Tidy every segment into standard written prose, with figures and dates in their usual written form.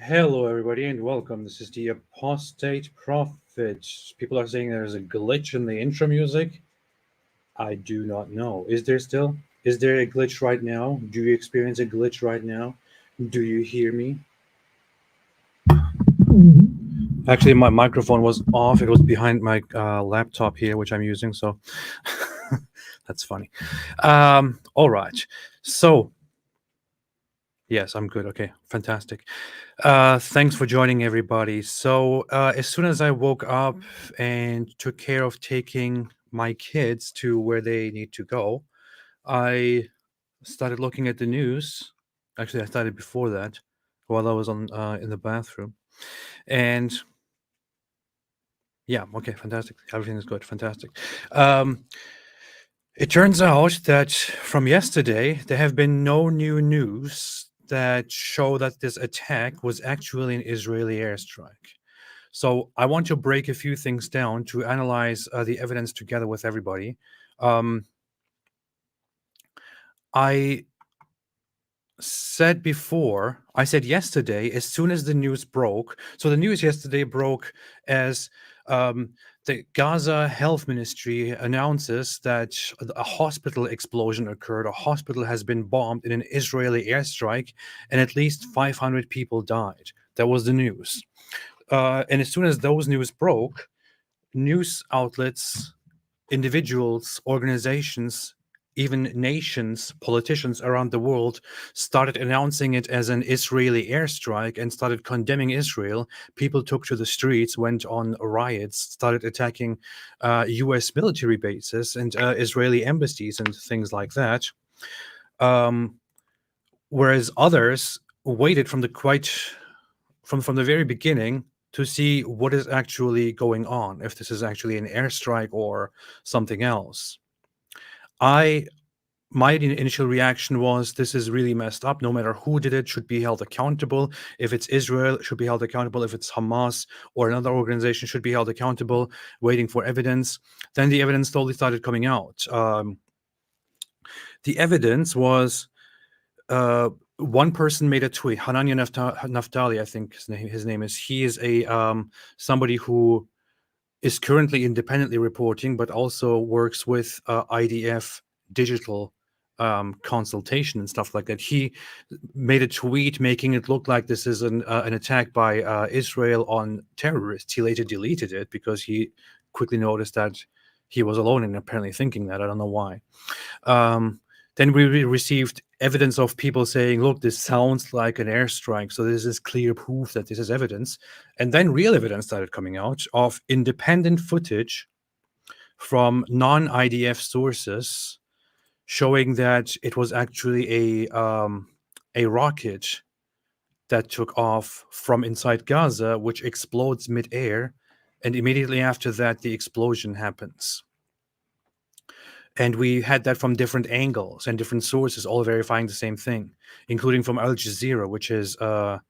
Hello, everybody, and welcome. This is the Apostate Prophet. People are saying there's a glitch in the intro music. I do not know. Is there still? Is there a glitch right now? Do you experience a glitch right now? Do you hear me? Actually, my microphone was off. It was behind my laptop here, which I'm using. So that's funny. All right. So, yes, I'm good. Okay, fantastic. Thanks for joining, everybody. So, as soon as I woke up and took care of taking my kids to where they need to go, I started looking at the news. Actually, I started before that while I was on in the bathroom. And yeah, okay, fantastic. Everything is good. Fantastic. It turns out that from yesterday, there have been no new news that show that this attack was actually an Israeli airstrike. So I want to break a few things down to analyze the evidence together with everybody. I said yesterday, as soon as the news broke. So the news yesterday broke as the Gaza Health Ministry announces that a hospital explosion occurred. A hospital has been bombed in an Israeli airstrike, and at least 500 people died. That was the news. And as soon as those news broke, news outlets, individuals, organizations, even nations, politicians around the world started announcing it as an Israeli airstrike and started condemning Israel. People took to the streets, went on riots, started attacking US military bases and Israeli embassies and things like that. Whereas others waited from the very beginning to see what is actually going on, if this is actually an airstrike or something else. My initial reaction was, this is really messed up. No matter who did it, should be held accountable. If it's Israel, it should be held accountable. If it's Hamas or another organization, should be held accountable, waiting for evidence. Then the evidence slowly started coming out. The evidence was, one person made a tweet, Hanania Naftali, I think his name is. He is somebody who is currently independently reporting, but also works with IDF digital consultation and stuff like that. He made a tweet making it look like this is an attack by Israel on terrorists. He later deleted it because he quickly noticed that he was alone in apparently thinking that. I don't know why. Then we received evidence of people saying, look, this sounds like an airstrike. So this is clear proof that this is evidence. And then real evidence started coming out of independent footage from non-IDF sources showing that it was actually a rocket that took off from inside Gaza, which explodes midair. And immediately after that, the explosion happens. And we had that from different angles and different sources, all verifying the same thing, including from Al Jazeera, which is a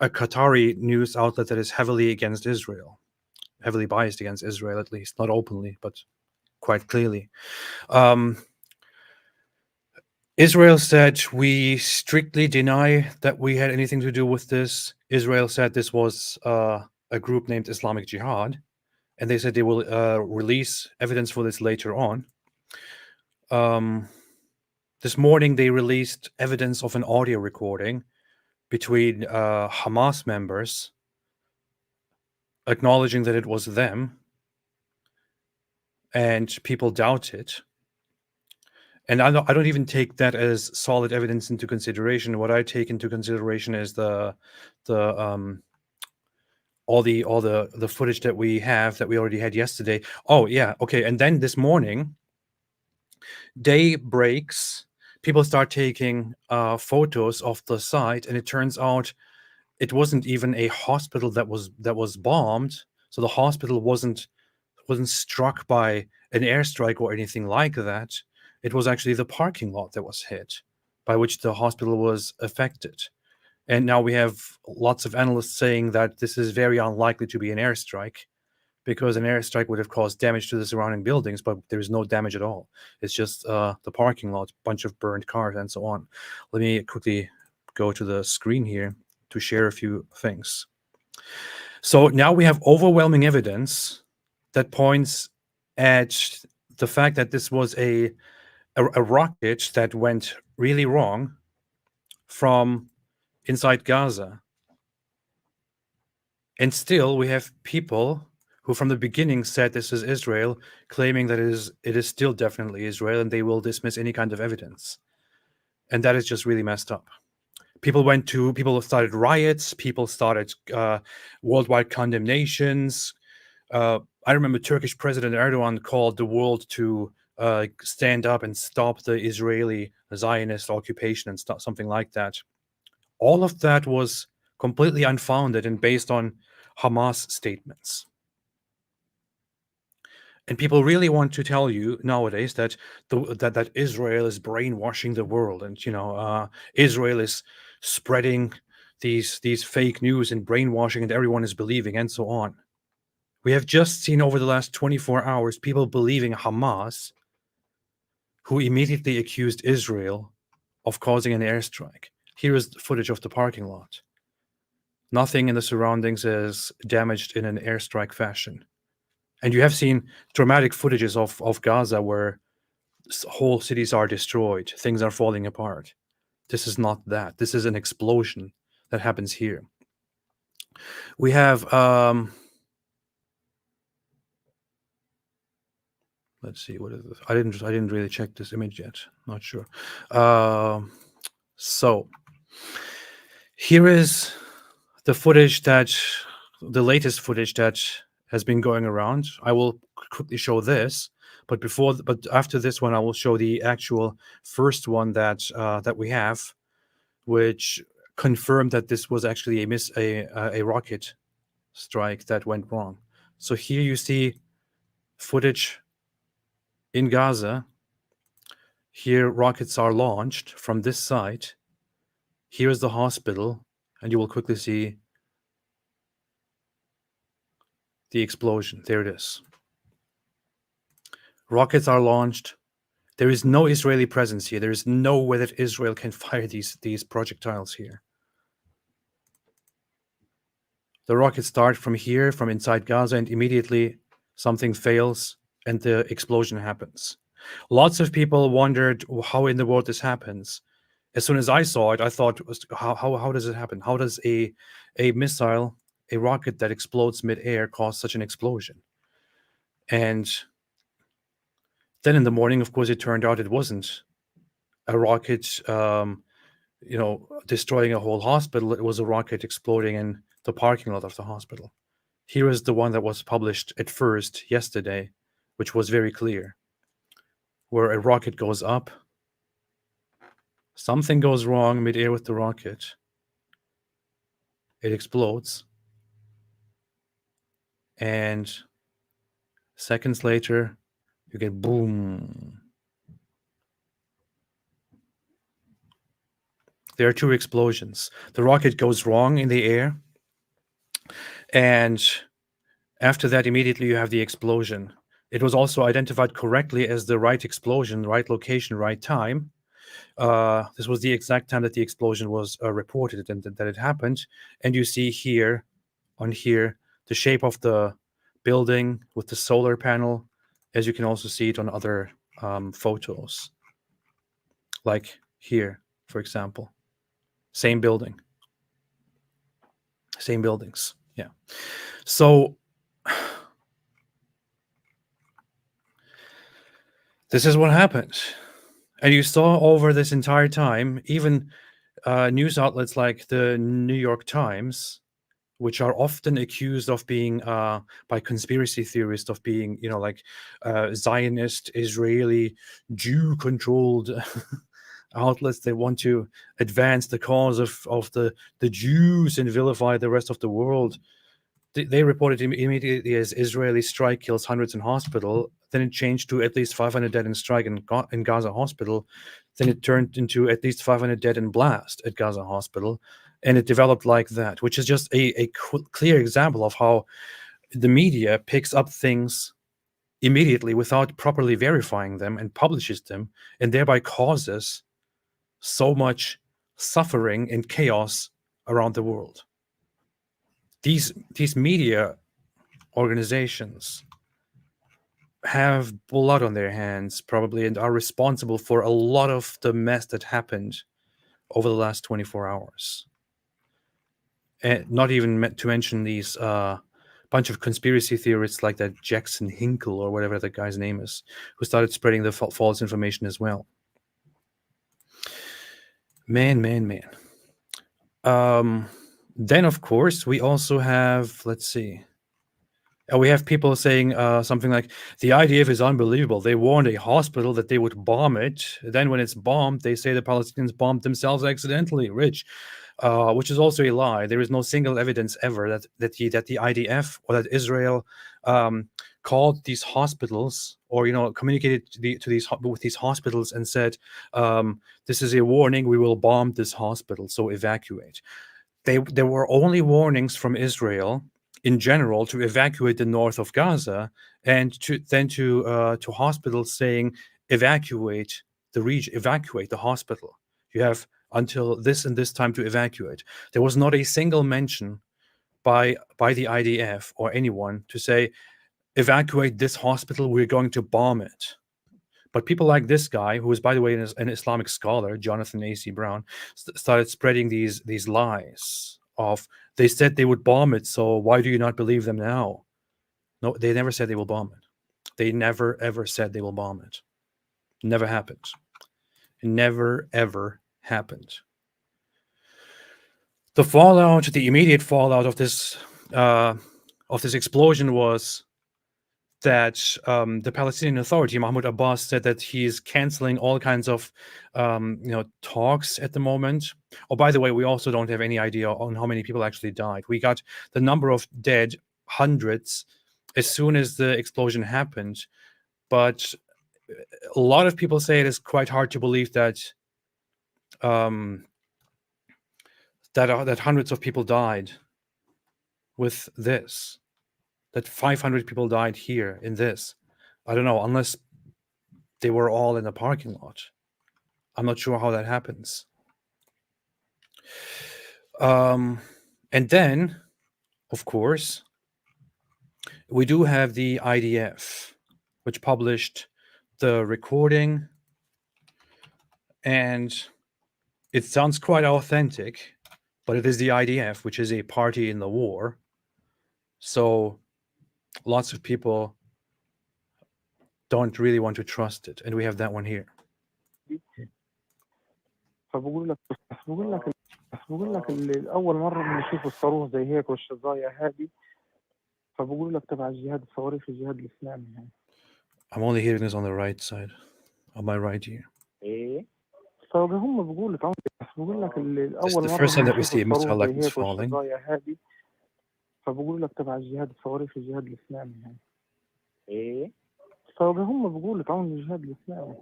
Qatari news outlet that is heavily against Israel, heavily biased against Israel, at least, not openly, but quite clearly. Israel said, we strictly deny that we had anything to do with this. Israel said this was a group named Islamic Jihad, and they said they will release evidence for this later on. This morning, they released evidence of an audio recording between Hamas members acknowledging that it was them, and people doubt it. And I don't even take that as solid evidence into consideration. What I take into consideration is the all the footage that we have that we already had yesterday. Oh yeah, okay. And then this morning, day breaks. People start taking photos of the site, and it turns out it wasn't even a hospital that was bombed. So the hospital wasn't struck by an airstrike or anything like that. It was actually the parking lot that was hit, by which the hospital was affected. And now we have lots of analysts saying that this is very unlikely to be an airstrike, because an airstrike would have caused damage to the surrounding buildings, but there's no damage at all. It's just the parking lot, bunch of burned cars, and so on. Let me quickly go to the screen here to share a few things. So now we have overwhelming evidence that points at the fact that this was a rocket that went really wrong from inside Gaza. And still we have people who from the beginning said this is Israel, claiming that it is still definitely Israel, and they will dismiss any kind of evidence. And that is just really messed up. People started riots, people started worldwide condemnations. I remember Turkish President Erdogan called the world to stand up and stop the Israeli Zionist occupation and something like that. All of that was completely unfounded and based on Hamas statements. And people really want to tell you nowadays that that Israel is brainwashing the world, and Israel is spreading these fake news and brainwashing, and everyone is believing, and so on. We have just seen over the last 24 hours people believing Hamas, who immediately accused Israel of causing an airstrike. Here is the footage of the parking lot. Nothing in the surroundings is damaged in an airstrike fashion. And you have seen dramatic footages of Gaza where whole cities are destroyed, things are falling apart. This is not that. This is an explosion that happens here. We have let's see, what is this? I didn't really check this image yet. Not sure. So here is the footage the latest footage that has been going around. I will quickly show this, but after this one, I will show the actual first one that we have, which confirmed that this was actually a rocket strike that went wrong. So here you see footage in Gaza. Here rockets are launched from this site. Here is the hospital, and you will quickly see the explosion. There it is. Rockets are launched. There is no Israeli presence here. There is no way that Israel can fire these projectiles here. The rockets start from here, from inside Gaza, and immediately something fails and the explosion happens. Lots of people wondered how in the world this happens. As soon as I saw it, I thought, how does it happen? How does a missile, a rocket that explodes mid-air, cause such an explosion? And then in the morning, of course, it turned out it wasn't a rocket, destroying a whole hospital. It was a rocket exploding in the parking lot of the hospital. Here is the one that was published at first yesterday, which was very clear, where a rocket goes up, something goes wrong mid-air with the rocket, it explodes, and seconds later, you get boom. There are two explosions. The rocket goes wrong in the air, and after that, immediately you have the explosion. It was also identified correctly as the right explosion, right location, right time. This was the exact time that the explosion was reported and that it happened. And you see here, the shape of the building with the solar panel, as you can also see it on other photos. Like here, for example. Same building. Same buildings. Yeah. So this is what happened. And you saw over this entire time, even news outlets like the New York Times, which are often accused of being, by conspiracy theorists, of being, like Zionist, Israeli, Jew-controlled outlets. They want to advance the cause of the Jews and vilify the rest of the world. They reported immediately as Israeli strike kills hundreds in hospital. Then it changed to at least 500 dead in strike in Gaza hospital. Then it turned into at least 500 dead in blast at Gaza hospital. And it developed like that, which is just a clear example of how the media picks up things immediately without properly verifying them and publishes them, and thereby causes so much suffering and chaos around the world. These media organizations have blood on their hands, probably, and are responsible for a lot of the mess that happened over the last 24 hours. And not even to mention these bunch of conspiracy theorists like that Jackson Hinkle or whatever the guy's name is, who started spreading the false information as well. Man. Then, of course, we also have, let's see. We have people saying something like, the IDF is unbelievable. They warned a hospital that they would bomb it. Then when it's bombed, they say the Palestinians bombed themselves accidentally, which is also a lie. There is no single evidence ever that the IDF or that Israel called these hospitals or communicated with these hospitals and said, this is a warning, we will bomb this hospital, so evacuate. There were only warnings from Israel in general to evacuate the north of Gaza, and to hospitals saying evacuate the region, evacuate the hospital. You have until this and this time to evacuate. There was not a single mention by the IDF or anyone to say evacuate this hospital, we're going to bomb it. But people like this guy, who is, by the way, an Islamic scholar, Jonathan A.C. Brown, started spreading these lies of, they said they would bomb it, so why do you not believe them now? No, they never said they will bomb it. They never, ever said they will bomb it. Never happened. Never, ever happened. The immediate fallout of this explosion was that the Palestinian Authority, Mahmoud Abbas, said that he's canceling all kinds of talks at the moment. Oh, by the way, we also don't have any idea on how many people actually died. We got the number of dead, hundreds, as soon as the explosion happened. But a lot of people say it is quite hard to believe that that hundreds of people died with this. That 500 people died here in this. I don't know, unless they were all in the parking lot. I'm not sure how that happens. And then, of course, we do have the IDF, which published the recording, and it sounds quite authentic, but it is the IDF, which is a party in the war. So lots of people don't really want to trust it, and we have that one here. فبقول لك أول مرة بنشوف الصاروخ زي هيك والشظايا هذه، فبقول لك تبع الجهاد الصواريخ الجهاد الإسلامي يعني. I'm only hearing this on the right side, on my right here. إيه. فهم بقول لك أول The مرة first time that we بنشوف see missile الصاروخ like زي this هيك falling. والشظايا هذه، فبقول لك تبع الجهاد الصواريخ الجهاد الإسلامي يعني. إيه. فهم بقول لك عون الجهاد الإسلامي.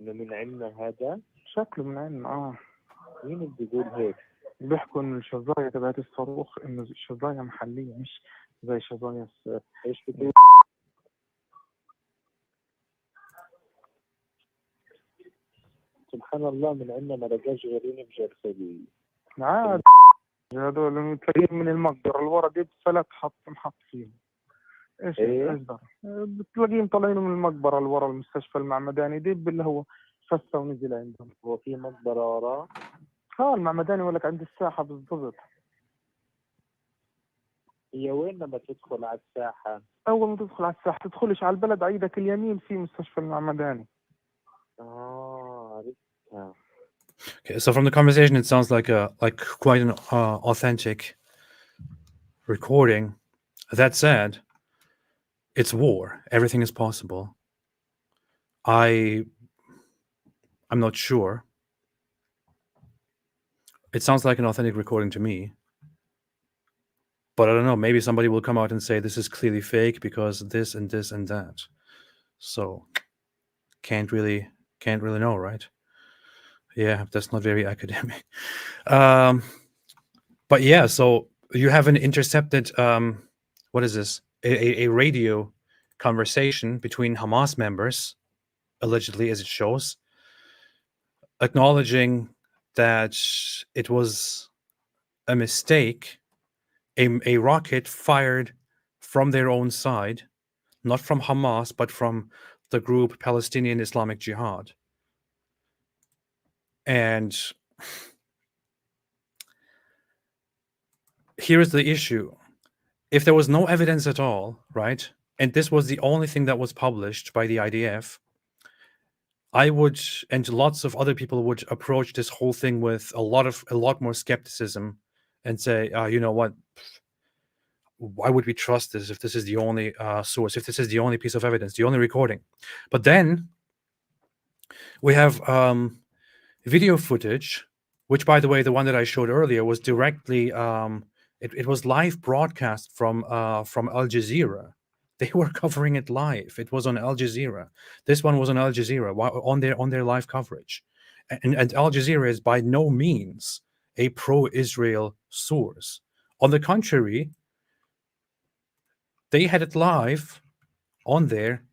إنه من عنا هذا؟ شكله من عنا مين بيقول هيك؟ بيحكوا إن الشظايا تبعت الصاروخ إنه الشظايا محلية مش زي شظايا إيش بتقول؟ سبحان الله من عنا ما لقاش غيرين بجرسلي. عاد هذول تلاقيهم من المقبرة الورا دي بفلت محط فيهم. ايش اصدر بتلاقيهم طالعين من المقبره اللي ورا المستشفى المعمداني دب اللي هو فسه ونزل عندهم. هو في مقبره وراه؟ المعمداني ولك عند الساحه بالضبط. هي وين لما تدخل على الساحة؟ أول ما تدخل على الساحة تدخلش على البلد، عيدك اليمين في مستشفى المعمداني. عرفتها. Okay, so from the conversation, it sounds like quite an authentic recording. That said, it's war. Everything is possible. I'm not sure. It sounds like an authentic recording to me. But I don't know, maybe somebody will come out and say this is clearly fake because this and this and that. So can't really know, right? Yeah, that's not very academic. But yeah, so you have an intercepted what is this? A radio conversation between Hamas members, allegedly, as it shows, acknowledging that it was a mistake, a rocket fired from their own side, not from Hamas, but from the group Palestinian Islamic Jihad. And here is the issue. If there was no evidence at all, right, and this was the only thing that was published by the IDF, I would, and lots of other people would approach this whole thing with a lot more skepticism and say, you know what, why would we trust this if this is the only source, if this is the only piece of evidence, the only recording? But then we have video footage, which, by the way, the one that I showed earlier was directly, it was live broadcast from Al Jazeera. They were covering it live. It was on Al Jazeera. This one was on Al Jazeera on their live coverage. And Al Jazeera is by no means a pro-Israel source. On the contrary, they had it live on there,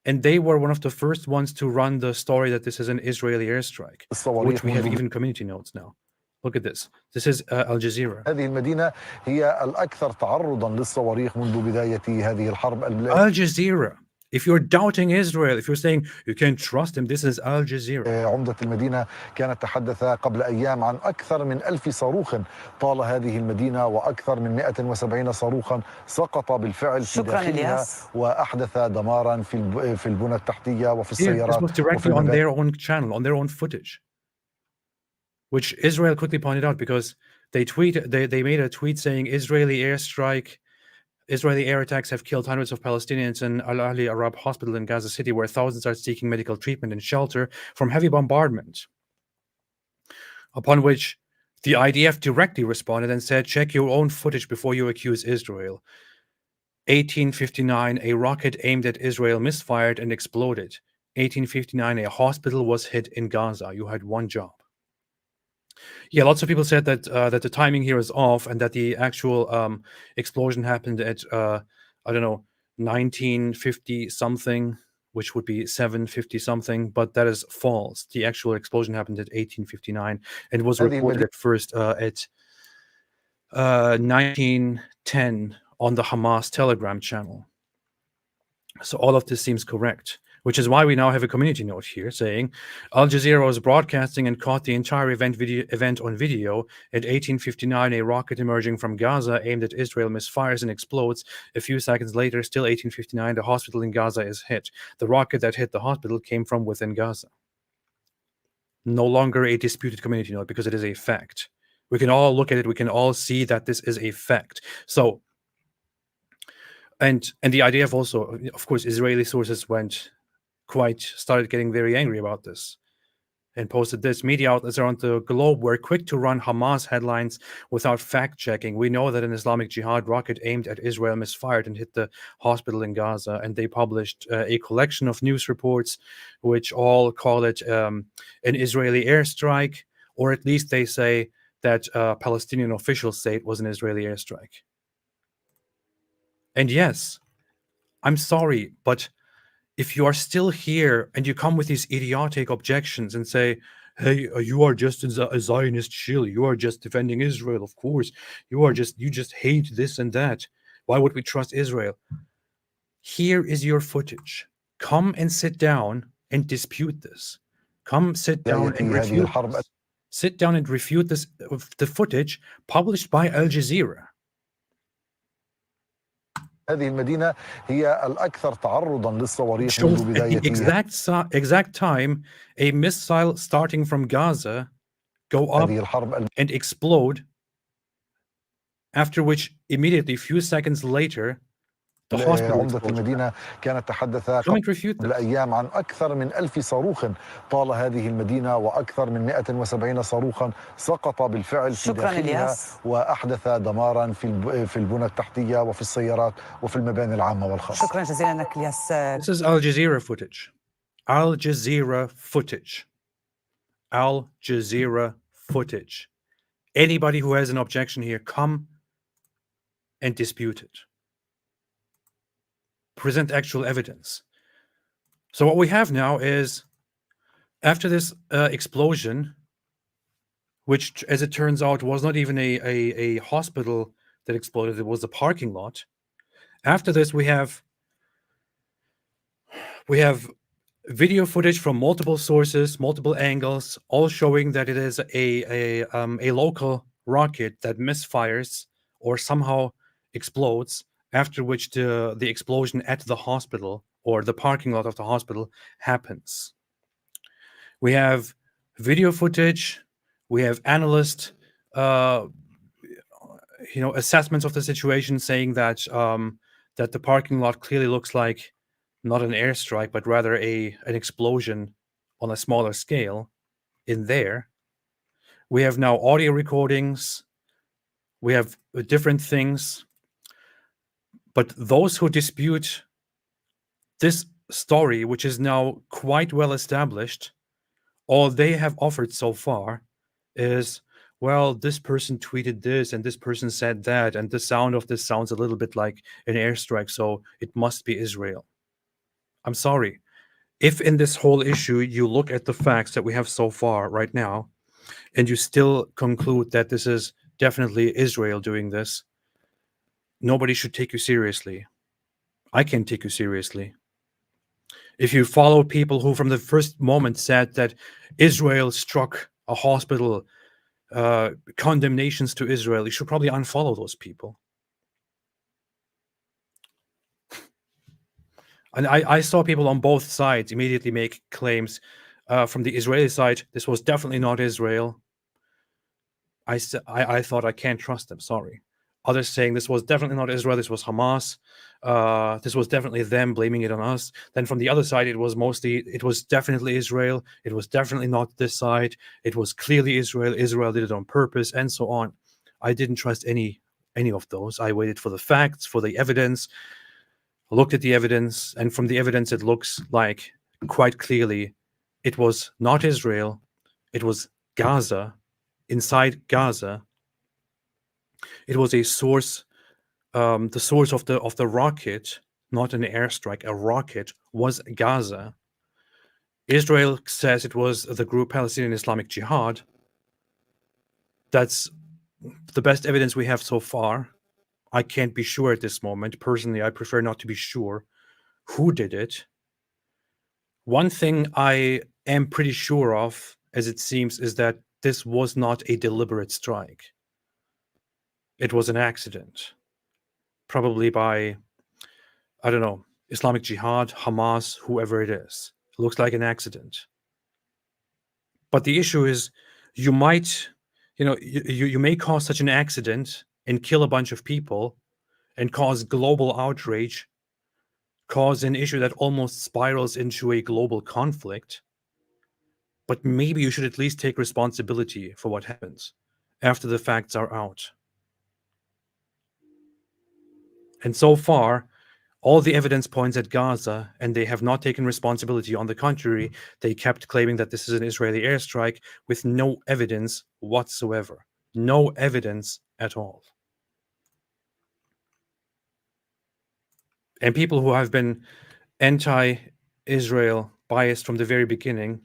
and they were one of the first ones to run the story that this is an Israeli airstrike, which we have even community notes now. Look at this. This is Al Jazeera. هذه المدينة هي الأكثر تعرضا للصواريخ منذ بداية هذه الحرب. Al Jazeera. If you're doubting Israel, if you're saying you can't trust him, this is Al Jazeera. عمدة المدينة كانت تحدث قبل أيام عن أكثر من 1000 صاروخ طال هذه المدينة، وأكثر من 170 صاروخا سقط بالفعل في داخلها، وأحدث دمارا في البنى التحتية وفي السيارات. This was directly on their own channel, on their own footage, which Israel quickly pointed out because they made a tweet saying Israeli air attacks have killed hundreds of Palestinians in Al Ahli Arab Hospital in Gaza City, where thousands are seeking medical treatment and shelter from heavy bombardment. Upon which the IDF directly responded and said, check your own footage before you accuse Israel. 1859, a rocket aimed at Israel misfired and exploded. 1859, a hospital was hit in Gaza. You had one job. Yeah, lots of people said that that the timing here is off and that the actual explosion happened at I don't know, 1950 something, which would be 750 something, but that is false. The actual explosion happened at 1859 and was reported at first at 1910 on the Hamas Telegram channel. So all of this seems correct, which is why we now have a community note here saying Al Jazeera was broadcasting and caught the entire event on video. At 1859, a rocket emerging from Gaza aimed at Israel misfires and explodes. A few seconds later, still 1859, the hospital in Gaza is hit. The rocket that hit the hospital came from within Gaza. No longer a disputed community note because it is a fact. We can all look at it. We can all see that this is a fact. So, and the IDF also, of course, Israeli sources started getting very angry about this and posted this. Media outlets around the globe were quick to run Hamas headlines without fact-checking. We know that an Islamic Jihad rocket aimed at Israel misfired and hit the hospital in Gaza, and they published a collection of news reports which all call it an Israeli airstrike, or at least they say that Palestinian officials say it was an Israeli airstrike. And yes, I'm sorry, but if you are still here and you come with these idiotic objections and say, hey, you are just a Zionist shill, you are just defending Israel, of course, you just hate this and that, why would we trust Israel? Here is your footage. Come and sit down and dispute this. Come sit down and refute this. Sit down and refute this, the footage published by Al Jazeera. هذه المدينة هي الأكثر تعرضا للصواريخ shows منذ at the بدايتها. exact time a missile starting from Gaza go up هذه الحرب and explode, after which immediately, few seconds later, the hospital عمدة explodes. المدينة كانت تحدث Come and refute قبل this. أيام عن أكثر من 1000 صاروخ طال هذه المدينة، وأكثر من 170 صاروخا سقط بالفعل في داخلها وأحدث دمارا في البنى التحتية وفي السيارات وفي المباني العامة والخاصة. شكرا جزيلا لك الياس. This is Al Jazeera footage. Al Jazeera footage. Al Jazeera footage. Anybody who has an objection here, come and dispute it. Present actual evidence. So what we have now is, after this explosion, which, as it turns out, was not even a hospital that exploded, it was a parking lot. After this, we have video footage from multiple sources, multiple angles, all showing that it is a local rocket that misfires or somehow explodes, after which the explosion at the hospital or the parking lot of the hospital happens. We have video footage, we have analyst assessments of the situation, saying that that the parking lot clearly looks like not an airstrike, but rather an explosion on a smaller scale in there. We have now audio recordings. We have different things. But those who dispute this story, which is now quite well established, all they have offered so far is, well, this person tweeted this and this person said that, and the sound of this sounds a little bit like an airstrike, so it must be Israel. I'm sorry. If in this whole issue you look at the facts that we have so far right now, and you still conclude that this is definitely Israel doing this, nobody should take you seriously. I can't take you seriously. If you follow people who from the first moment said that Israel struck a hospital, condemnations to Israel, you should probably unfollow those people. And I saw people on both sides immediately make claims. From the Israeli side, this was definitely not Israel. I thought I can't trust them, sorry. Others saying this was definitely not Israel, this was Hamas. This was definitely them blaming it on us. Then from the other side, it was definitely Israel. It was definitely not this side. It was clearly Israel. Israel did it on purpose, and so on. I didn't trust any of those. I waited for the facts, for the evidence, looked at the evidence, and from the evidence, it looks like quite clearly it was not Israel. It was Gaza. Inside Gaza, it was a source. The source of the rocket, not an airstrike, a rocket, was Gaza. Israel says it was the group Palestinian Islamic Jihad. That's the best evidence we have so far. I can't be sure at this moment. Personally, I prefer not to be sure who did it. One thing I am pretty sure of, as it seems, is that this was not a deliberate strike. It was an accident. Probably by, I don't know, Islamic Jihad, Hamas, whoever it is. It looks like an accident. But the issue is, you might, you may cause such an accident and kill a bunch of people and cause global outrage, cause an issue that almost spirals into a global conflict. But maybe you should at least take responsibility for what happens after the facts are out. And so far, all the evidence points at Gaza, and they have not taken responsibility. On the contrary, they kept claiming that this is an Israeli airstrike with no evidence whatsoever. No evidence at all. And people who have been anti-Israel biased from the very beginning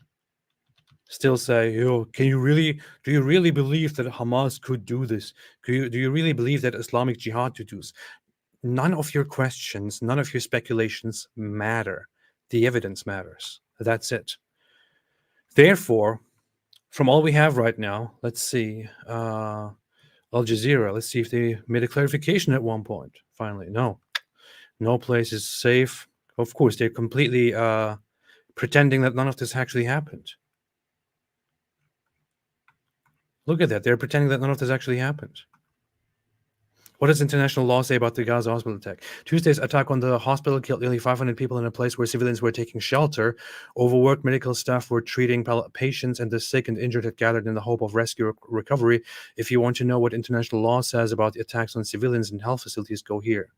still say, do you really believe that Hamas could do this? Do you really believe that Islamic Jihad could do this? None of your questions, none of your speculations matter. The evidence matters. That's it. Therefore, from all we have right now, let's see, Al Jazeera, let's see if they made a clarification at one point. Finally, no. No place is safe. Of course, they're completely pretending that none of this actually happened. Look at that. They're pretending that none of this actually happened. What does international law say about the Gaza hospital attack? Tuesday's attack on the hospital killed nearly 500 people in a place where civilians were taking shelter. Overworked medical staff were treating patients, and the sick and injured had gathered in the hope of rescue or recovery. If you want to know what international law says about the attacks on civilians and health facilities, go here.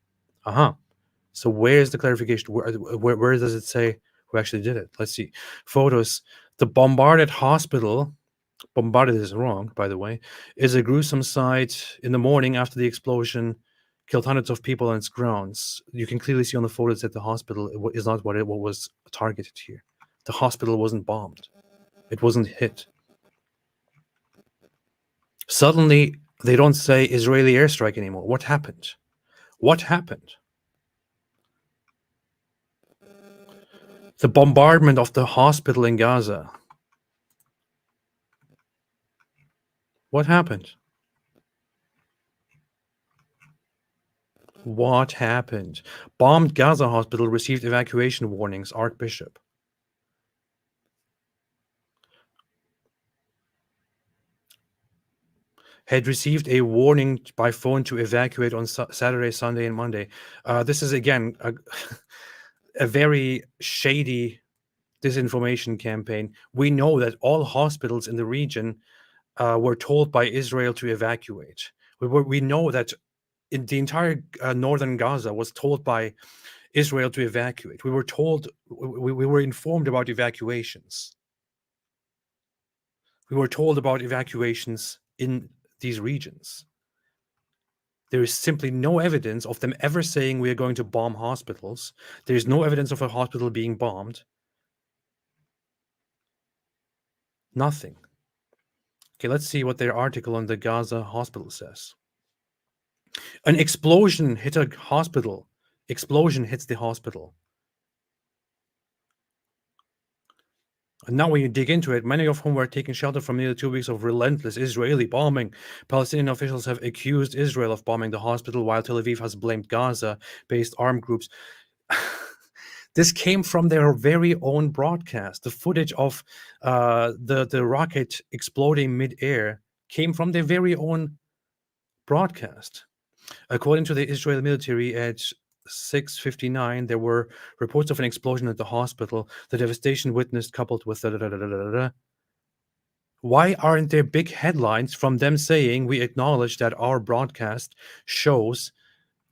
So where's the clarification? Where does it say who actually did it? Let's see. Photos. The bombarded hospital... Bombarded is wrong, by the way, is a gruesome sight. In the morning after the explosion killed hundreds of people on its grounds. You can clearly see on the photos that the hospital is not what was targeted here. The hospital wasn't bombed. It wasn't hit. Suddenly, they don't say Israeli airstrike anymore. What happened? What happened? The bombardment of the hospital in Gaza. What happened? What happened? Bombed Gaza hospital received evacuation warnings, Archbishop. Had received a warning by phone to evacuate on Saturday, Sunday, and Monday. This is, again, a very shady disinformation campaign. We know that all hospitals in the region were told by Israel to evacuate. We know that in the entire northern Gaza was told by Israel to evacuate. We were told, we were informed about evacuations. We were told about evacuations in these regions. There is simply no evidence of them ever saying we are going to bomb hospitals. There is no evidence of a hospital being bombed. Nothing. Okay, let's see what their article on the Gaza hospital says. An explosion hit a hospital. Explosion hits the hospital. And now when you dig into it, many of whom were taking shelter from nearly 2 weeks of relentless Israeli bombing. Palestinian officials have accused Israel of bombing the hospital, while Tel Aviv has blamed Gaza-based armed groups. This came from their very own broadcast. The footage of the rocket exploding mid-air came from their very own broadcast. According to the Israeli military, at 6:59, there were reports of an explosion at the hospital. The devastation witnessed, coupled with Why aren't there big headlines from them saying we acknowledge that our broadcast shows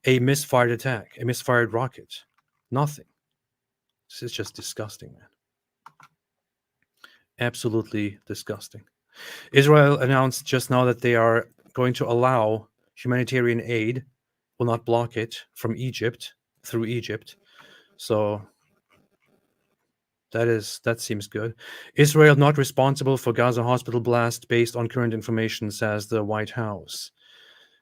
a misfired attack, a misfired rocket? Nothing. This is just disgusting, man. Absolutely disgusting. Israel announced just now that they are going to allow humanitarian aid, will not block it from Egypt, through Egypt. So that seems good. Israel not responsible for Gaza hospital blast based on current information, says the White House.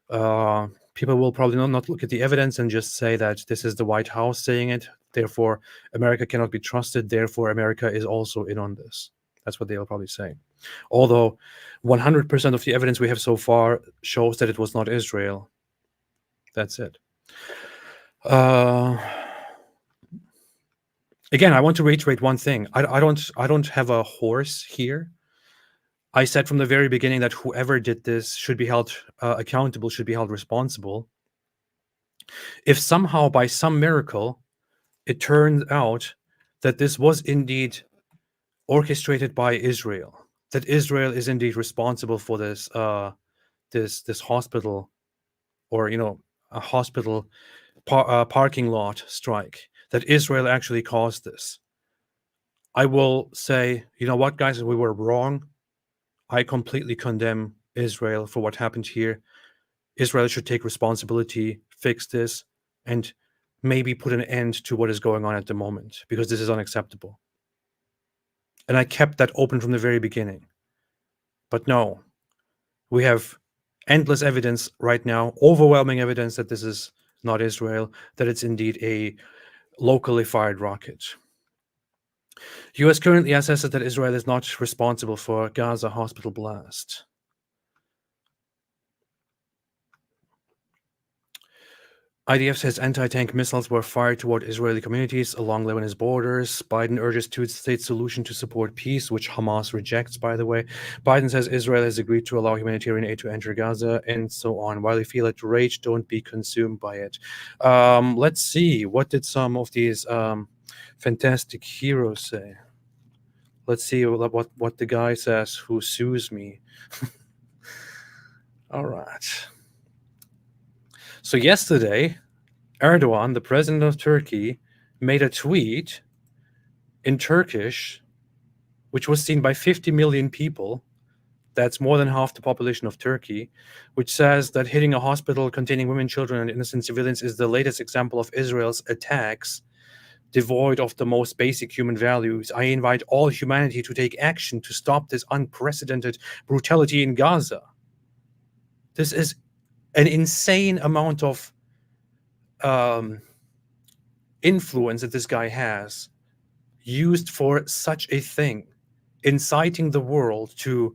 People will probably not look at the evidence and just say that this is the White House saying it. Therefore, America cannot be trusted. Therefore, America is also in on this. That's what they'll probably say. Although 100% of the evidence we have so far shows that it was not Israel. That's it. Again, I want to reiterate one thing. I don't have a horse here. I said from the very beginning that whoever did this should be held accountable, should be held responsible. If somehow, by some miracle, it turns out that this was indeed orchestrated by Israel, that Israel is indeed responsible for this this hospital, or a hospital parking lot strike, that Israel actually caused this, I will say, you know what, guys, we were wrong. I completely condemn Israel for what happened here. Israel should take responsibility, fix this, and maybe put an end to what is going on at the moment, because this is unacceptable. And I kept that open from the very beginning. But no, we have endless evidence right now, overwhelming evidence that this is not Israel, that it's indeed a locally fired rocket. U.S. currently assesses that Israel is not responsible for Gaza hospital blast. IDF says anti-tank missiles were fired toward Israeli communities along Lebanese borders. Biden urges two-state solution to support peace, which Hamas rejects, by the way. Biden says Israel has agreed to allow humanitarian aid to enter Gaza, and so on. While you feel it, rage, don't be consumed by it. Let's see. What did some of these fantastic heroes say? Let's see what the guy says who sues me. All right. So yesterday, Erdogan, the president of Turkey, made a tweet in Turkish, which was seen by 50 million people. That's more than half the population of Turkey, which says that hitting a hospital containing women, children, and innocent civilians is the latest example of Israel's attacks, devoid of the most basic human values. I invite all humanity to take action to stop this unprecedented brutality in Gaza. This is an insane amount of influence that this guy has used for such a thing, inciting the world to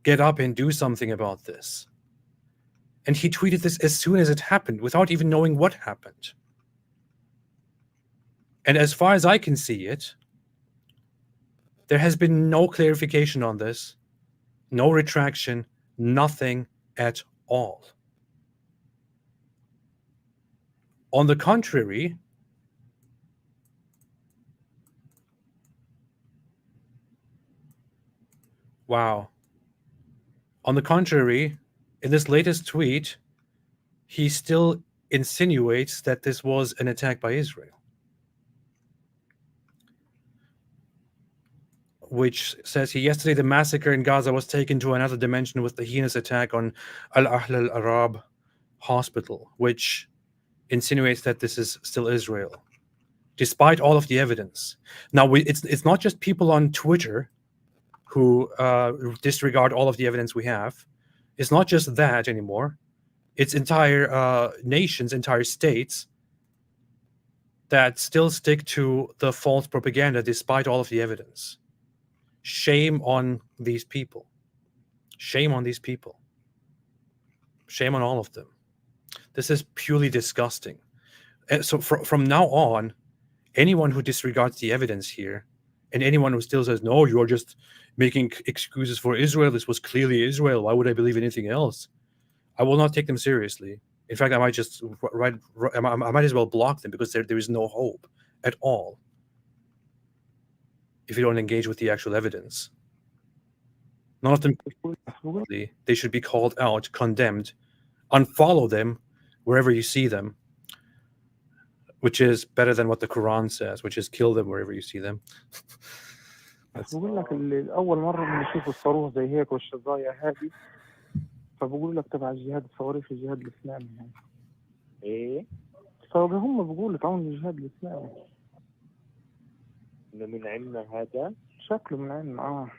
get up and do something about this. And he tweeted this as soon as it happened, without even knowing what happened. And as far as I can see it, there has been no clarification on this, no retraction, nothing at all. On the contrary, wow. On the contrary, in this latest tweet, he still insinuates that this was an attack by Israel, which says here, yesterday the massacre in Gaza was taken to another dimension with the heinous attack on Al-Ahl al-Arab hospital, which insinuates that this is still Israel, despite all of the evidence. Now, it's not just people on Twitter who disregard all of the evidence we have. It's not just that anymore. It's entire nations, entire states that still stick to the false propaganda despite all of the evidence. Shame on these people. Shame on these people. Shame on all of them. This is purely disgusting. And so from now on, anyone who disregards the evidence here, and anyone who still says, no, you're just making excuses for Israel, this was clearly Israel, why would I believe anything else? I will not take them seriously. In fact, I might just I might as well block them, because there is no hope at all if you don't engage with the actual evidence. None of them, they should be called out, condemned, unfollow them wherever you see them, which is better than what the Quran says, which is kill them wherever you see them. بقول لك أول مرة بنشوف الصاروخ زي هيك والشظايا هذه، فبقول لك تبع الجهاد الصواريخ الجهاد الإسلامي يعني. ايه فهم بيقولوا تعاون الجهاد الإسلامي. انه من عندنا هذا شكله من عندنا.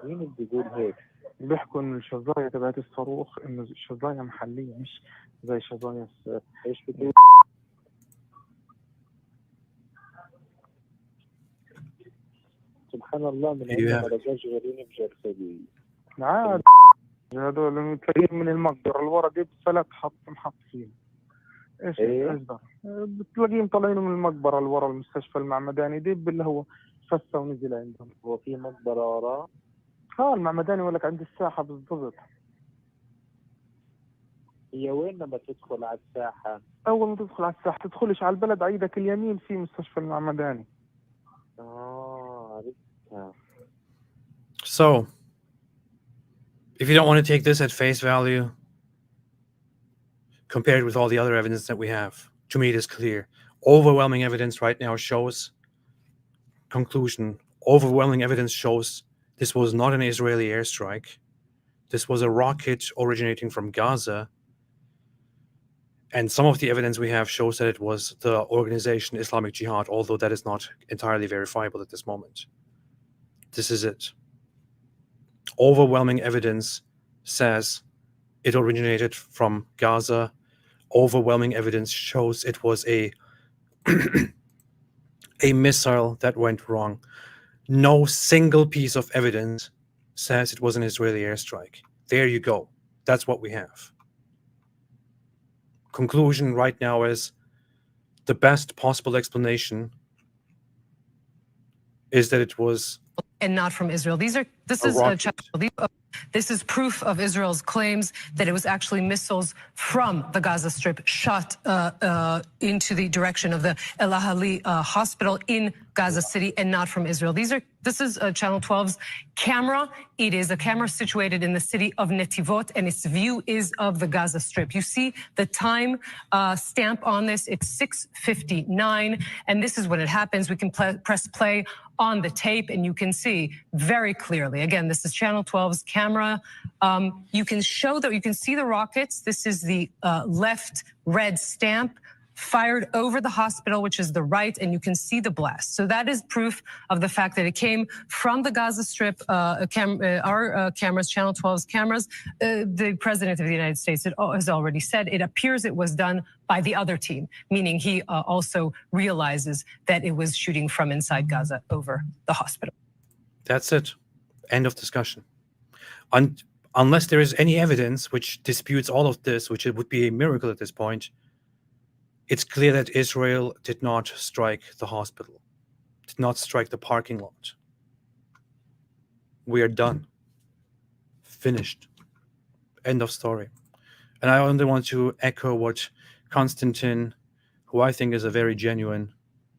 مين اللي بيقول هيك؟ بيحكوا إن الشظايا تبعت الصاروخ إنه الشظايا محلية مش زي شظايا. ايش بتقول؟ سبحان الله، من عندنا ما رجعش غيرين بجرسبي. عاد هذول تلاقيهم من المقدرة الورا دي بفلت محط فيهم. ايش ده؟ بتلاقيهم طالعين من المقبرة اللي ورا المستشفى المعمداني دي اللي هو فسه ونزل عندهم. هو في مقبرة وراه؟ المعمداني ولا عند الساحة بالضبط. هي وين لما تدخل على الساحة؟ أول ما تدخل على الساحة تدخلش على البلد، عيدك اليمين في مستشفى المعمداني. عرفتها. So, if you don't want to take this at face value, compared with all the other evidence that we have, to me it is clear. Overwhelming evidence right now shows, conclusion, overwhelming evidence shows this was not an Israeli airstrike. This was a rocket originating from Gaza. And some of the evidence we have shows that it was the organization Islamic Jihad, although that is not entirely verifiable at this moment. This is it. Overwhelming evidence says it originated from Gaza. Overwhelming evidence shows it was a missile that went wrong. No single piece of evidence says it was an Israeli airstrike. There you go. That's what we have. conclusion right now is the best possible explanation is that it was and not from Israel. This is proof of Israel's claims that it was actually missiles from the Gaza Strip shot into the direction of the El Ahli hospital in Gaza City and not from Israel. This is Channel 12's camera. It is a camera situated in the city of Netivot, and its view is of the Gaza Strip. You see the time stamp on this. It's 6:59, and this is when it happens. We can press play on the tape, and you can see very clearly. Again, this is Channel 12's camera. You can see the rockets. This is the left red stamp fired over the hospital, which is the right, and you can see the blast. So that is proof of the fact that it came from the Gaza Strip. Our cameras, Channel 12's cameras. The President of the United States has already said it appears it was done by the other team, meaning he also realizes that it was shooting from inside Gaza over the hospital. That's it. End of discussion. Unless there is any evidence which disputes all of this, which it would be a miracle at this point, it's clear that Israel did not strike the hospital, did not strike the parking lot. We are done. Finished. End of story. And I only want to echo what Konstantin, who I think is a very genuine,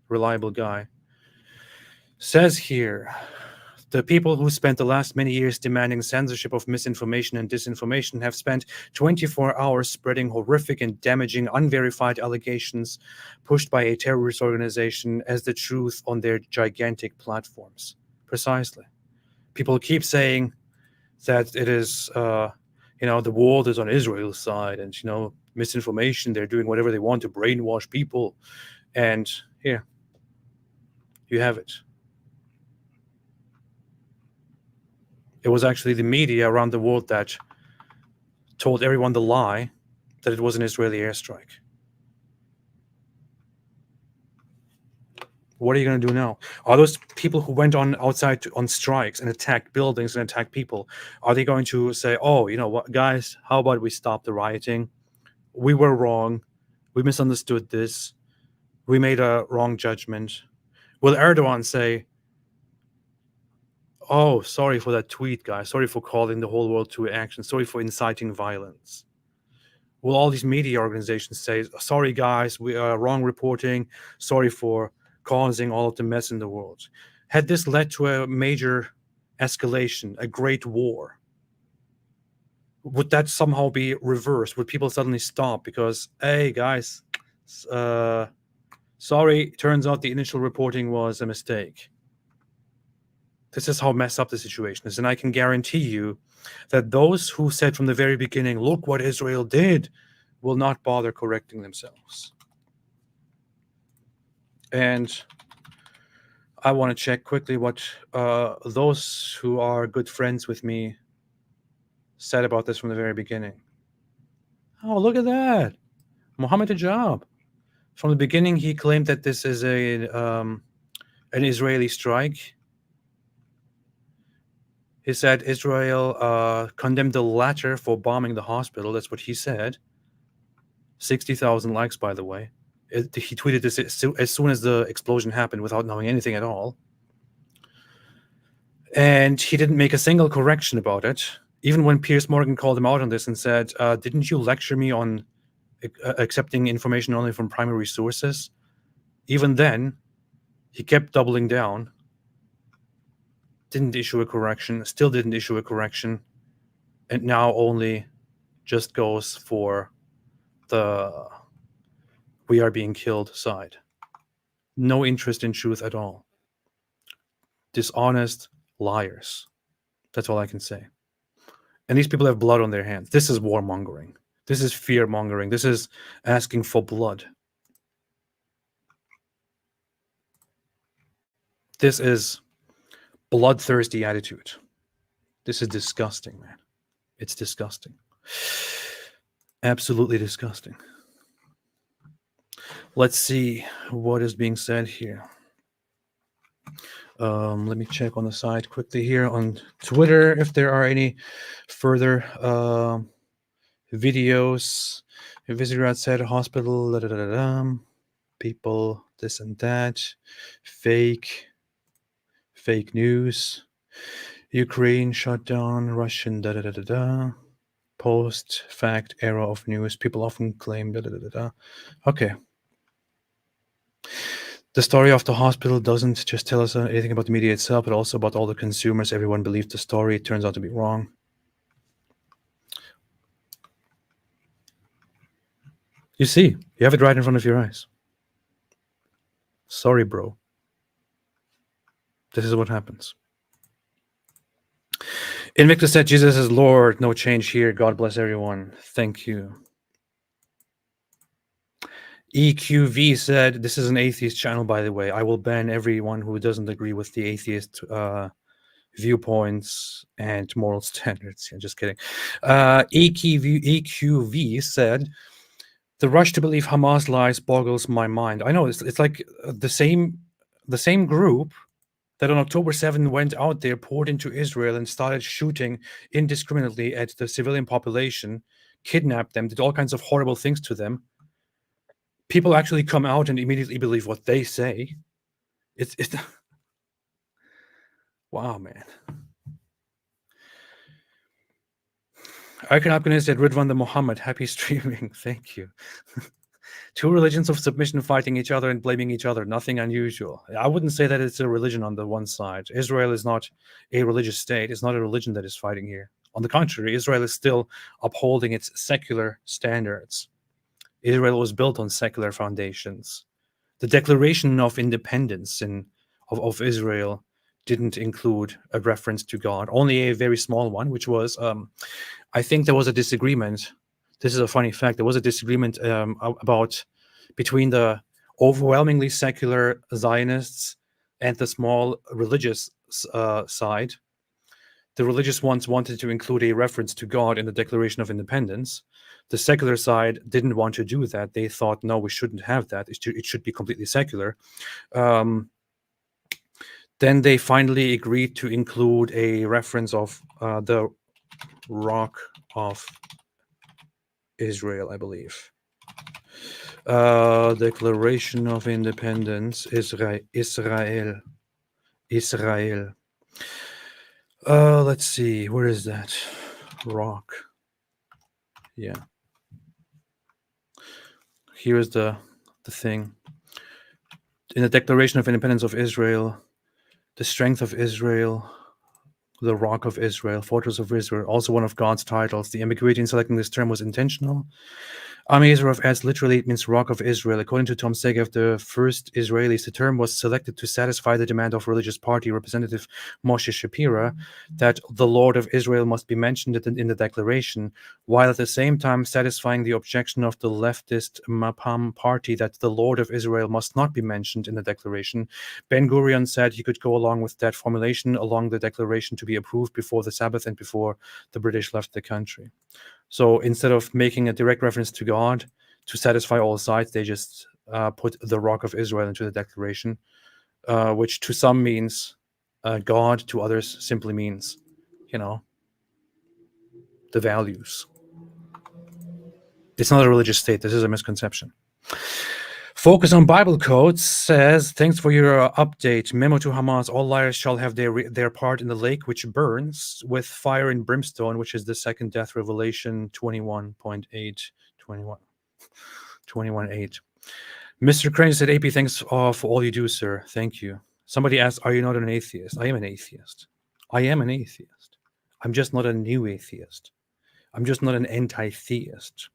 reliable guy, says here. The people who spent the last many years demanding censorship of misinformation and disinformation have spent 24 hours spreading horrific and damaging unverified allegations pushed by a terrorist organization as the truth on their gigantic platforms. Precisely. People keep saying that it is, the world is on Israel's side, and, misinformation, they're doing whatever they want to brainwash people. And here, you have it. It was actually the media around the world that told everyone the lie that it was an Israeli airstrike. What are you going to do now? Are those people who went outside on strikes and attacked buildings and attacked people, are they going to say, oh, you know what, guys, how about we stop the rioting? We were wrong. We misunderstood this. We made a wrong judgment. Will Erdogan say, oh, sorry for that tweet, guys. Sorry for calling the whole world to action. Sorry for inciting violence? Will all these media organizations say, sorry, guys, we are wrong reporting. Sorry for causing all of the mess in the world? Had this led to a major escalation, a great war, would that somehow be reversed? Would people suddenly stop because, hey, guys, sorry, turns out the initial reporting was a mistake? This is how messed up the situation is. And I can guarantee you that those who said from the very beginning, look what Israel did, will not bother correcting themselves. And I want to check quickly what those who are good friends with me said about this from the very beginning. Oh, look at that. Mohammed Hijab. From the beginning, he claimed that this is an Israeli strike. He said Israel condemned the latter for bombing the hospital. That's what he said. 60,000 likes, by the way. He tweeted this as soon as the explosion happened without knowing anything at all. And he didn't make a single correction about it. Even when Piers Morgan called him out on this and said, didn't you lecture me on accepting information only from primary sources? Even then, he kept doubling down. Didn't issue a correction, still didn't issue a correction, and now only just goes for the we are being killed side. No interest in truth at all. Dishonest liars. That's all I can say. And these people have blood on their hands. This is warmongering. This is fear-mongering. This is asking for blood. This is bloodthirsty attitude. This is disgusting, man. It's disgusting. Absolutely disgusting. Let's see what is being said here. Let me check on the side quickly here on Twitter if there are any further videos, Visegrad said hospital, people, this and that, fake news, Ukraine shut down, Russian, post, fact, error of news, people often claim, Okay. The story of the hospital doesn't just tell us anything about the media itself, but also about all the consumers. Everyone believed the story. It turns out to be wrong. You see, you have it right in front of your eyes. Sorry, bro. This is what happens. Invictus said Jesus is Lord. No change here. God bless everyone. Thank you. EQV said, this is an atheist channel, by the way. I will ban everyone who doesn't agree with the atheist viewpoints and moral standards. Yeah, just kidding. EQV said, the rush to believe Hamas lies boggles my mind. I know it's like the same group that on October 7 went out there, poured into Israel and started shooting indiscriminately at the civilian population, kidnapped them, did all kinds of horrible things to them. People actually come out and immediately believe what they say. It's wow, man. Icon Alchemist said, Ridwan the Muhammad, happy streaming. Thank you. Two religions of submission fighting each other and blaming each other. Nothing unusual. I wouldn't say that it's a religion on the one side. Israel is not a religious state. It's not a religion that is fighting here. On the contrary, Israel is still upholding its secular standards. Israel was built on secular foundations. The Declaration of Independence of Israel didn't include a reference to God, only a very small one, which was, I think there was a disagreement. This is a funny fact. There was a disagreement about between the overwhelmingly secular Zionists and the small religious side. The religious ones wanted to include a reference to God in the Declaration of Independence. The secular side didn't want to do that. They thought, no, we shouldn't have that. It should be completely secular. Then they finally agreed to include a reference of the Rock of Israel, I believe. Declaration of Independence, Israel. Let's see, where is that? Rock. Yeah. Here is the thing. In the Declaration of Independence of Israel, the strength of Israel, the Rock of Israel, Fortress of Israel, also one of God's titles. The ambiguity in selecting this term was intentional. Ami Israel adds literally it means Rock of Israel. According to Tom Segev, the first Israelis, the term was selected to satisfy the demand of religious party representative Moshe Shapira that the Lord of Israel must be mentioned in the declaration, while at the same time satisfying the objection of the leftist Mapam party that the Lord of Israel must not be mentioned in the declaration. Ben-Gurion said he could go along with that formulation along the declaration to be approved before the Sabbath and before the British left the country. So instead of making a direct reference to God to satisfy all sides, they just put the Rock of Israel into the declaration, which to some means God, to others simply means, the values. It's not a religious state. This is a misconception. Focus on Bible Code says, thanks for your update. Memo to Hamas, all liars shall have their part in the lake which burns with fire and brimstone, which is the second death, Revelation 21.8, 21.8. Mr. Crane said, AP, thanks for all you do, sir. Thank you. Somebody asked, are you not an atheist? I am an atheist. I am an atheist. I'm just not a new atheist. I'm just not an anti-theist.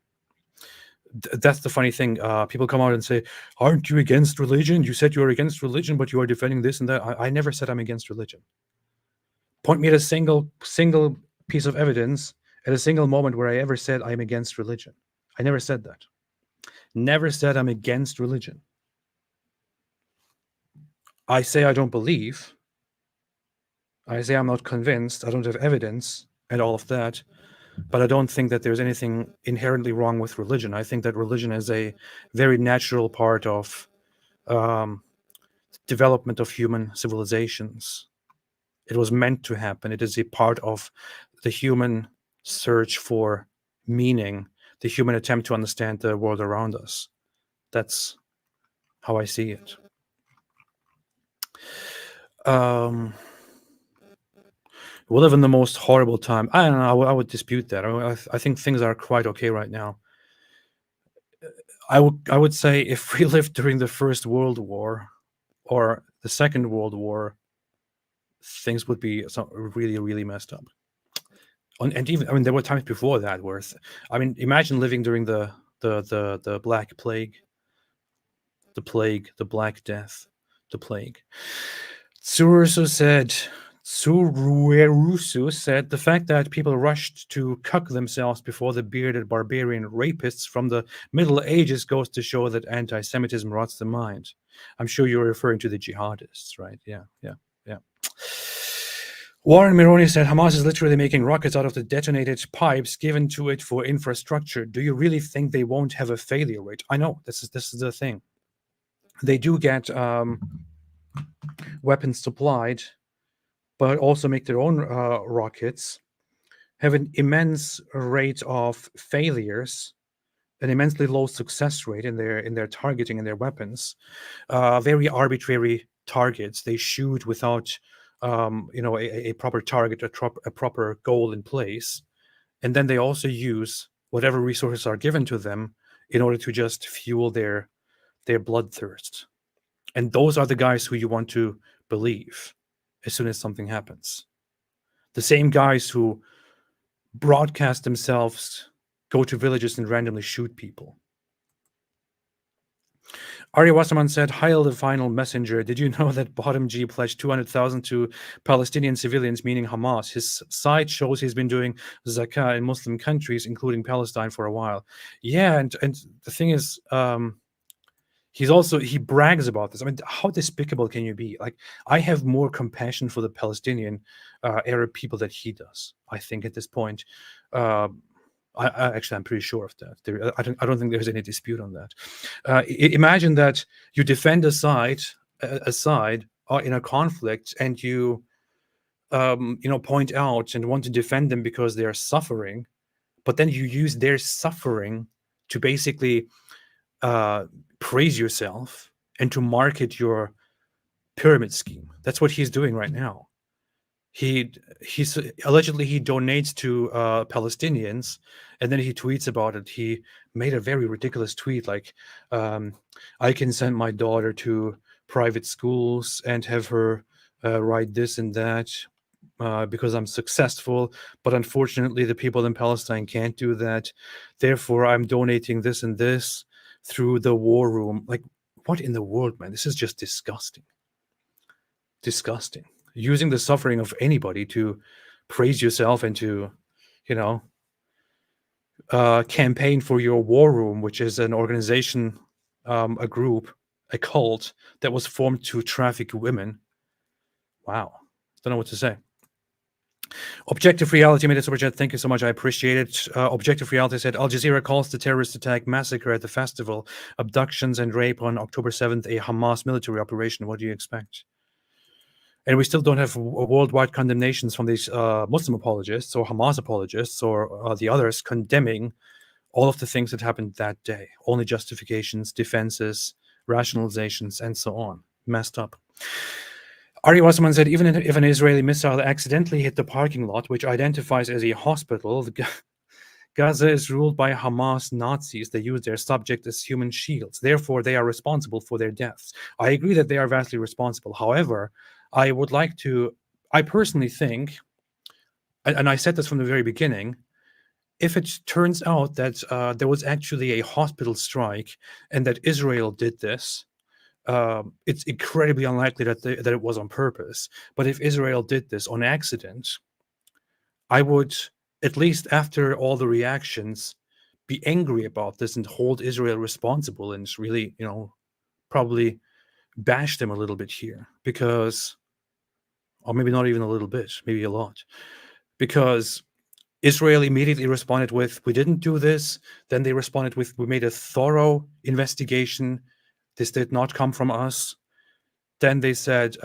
That's the funny thing. People come out and say, aren't you against religion? You said you are against religion, but you are defending this and that. I never said I'm against religion. Point me at a single piece of evidence at a single moment where I ever said I'm against religion. I never said that. Never said I'm against religion. I say I don't believe. I say I'm not convinced. I don't have evidence and all of that. But I don't think that there's anything inherently wrong with religion. I think that religion is a very natural part of development of human civilizations. It was meant to happen. It is a part of the human search for meaning. the human attempt to understand the world around us. That's how I see it. We live in the most horrible time. I don't know. I would dispute that. I think things are quite okay right now. I would say if we lived during the First World War or the Second World War, things would be really, really messed up. And even, there were times before that where, imagine living during the Black Plague, the Black Death, the plague. Tsurusu said the fact that people rushed to cuck themselves before the bearded barbarian rapists from the Middle Ages goes to show that anti-Semitism rots the mind. I'm sure you're referring to the jihadists, right? Yeah. Warren Mironi said Hamas is literally making rockets out of the detonated pipes given to it for infrastructure. Do you really think they won't have a failure rate? I know, this is the thing. They do get weapons supplied, but also make their own rockets, have an immense rate of failures, an immensely low success rate in their targeting and their weapons, very arbitrary targets. They shoot without a proper target, a proper goal in place, and then they also use whatever resources are given to them in order to just fuel their bloodthirst. And those are the guys who you want to believe as soon as something happens. The same guys who broadcast themselves, go to villages and randomly shoot people. Arya Wasserman said, Heil the final messenger. Did you know that Bottom G pledged 200,000 to Palestinian civilians, meaning Hamas? His site shows he's been doing zakah in Muslim countries, including Palestine, for a while. Yeah, and the thing is, he brags about this. How despicable can you be? Like, I have more compassion for the Palestinian Arab people than he does. I think at this point, I'm pretty sure of that. I don't think there's any dispute on that. Imagine that you defend a side in a conflict, and you point out and want to defend them because they are suffering, but then you use their suffering to basically praise yourself and to market your pyramid scheme. That's what he's doing right now. He's allegedly he donates to Palestinians, and then he tweets about it. He made a very ridiculous tweet like, I can send my daughter to private schools and have her write this and that because I'm successful, but unfortunately the people in Palestine can't do that. Therefore, I'm donating this and this through the war room. Like, what in the world, man? This is just disgusting. Disgusting. Using the suffering of anybody to praise yourself and to, campaign for your war room, which is an organization, a group, a cult that was formed to traffic women. Wow. Don't know what to say. Objective Reality made a super chat. Thank you so much. I appreciate it. Objective Reality said, Al Jazeera calls the terrorist attack massacre at the festival, abductions and rape on October 7th, a Hamas military operation. What do you expect? And we still don't have worldwide condemnations from these Muslim apologists or Hamas apologists or the others condemning all of the things that happened that day. Only justifications, defenses, rationalizations, and so on. Messed up. Ari Wasserman said, even if an Israeli missile accidentally hit the parking lot, which identifies as a hospital, Gaza is ruled by Hamas Nazis. They use their subject as human shields. Therefore, they are responsible for their deaths. I agree that they are vastly responsible. However, I personally think, and I said this from the very beginning, if it turns out that there was actually a hospital strike and that Israel did this, it's incredibly unlikely that it was on purpose. But if Israel did this on accident, I would, at least after all the reactions, be angry about this and hold Israel responsible and really, probably bash them a little bit here because, or maybe not even a little bit, maybe a lot, because Israel immediately responded with, we didn't do this. Then they responded with, we made a thorough investigation. This did not come from us. Then they said,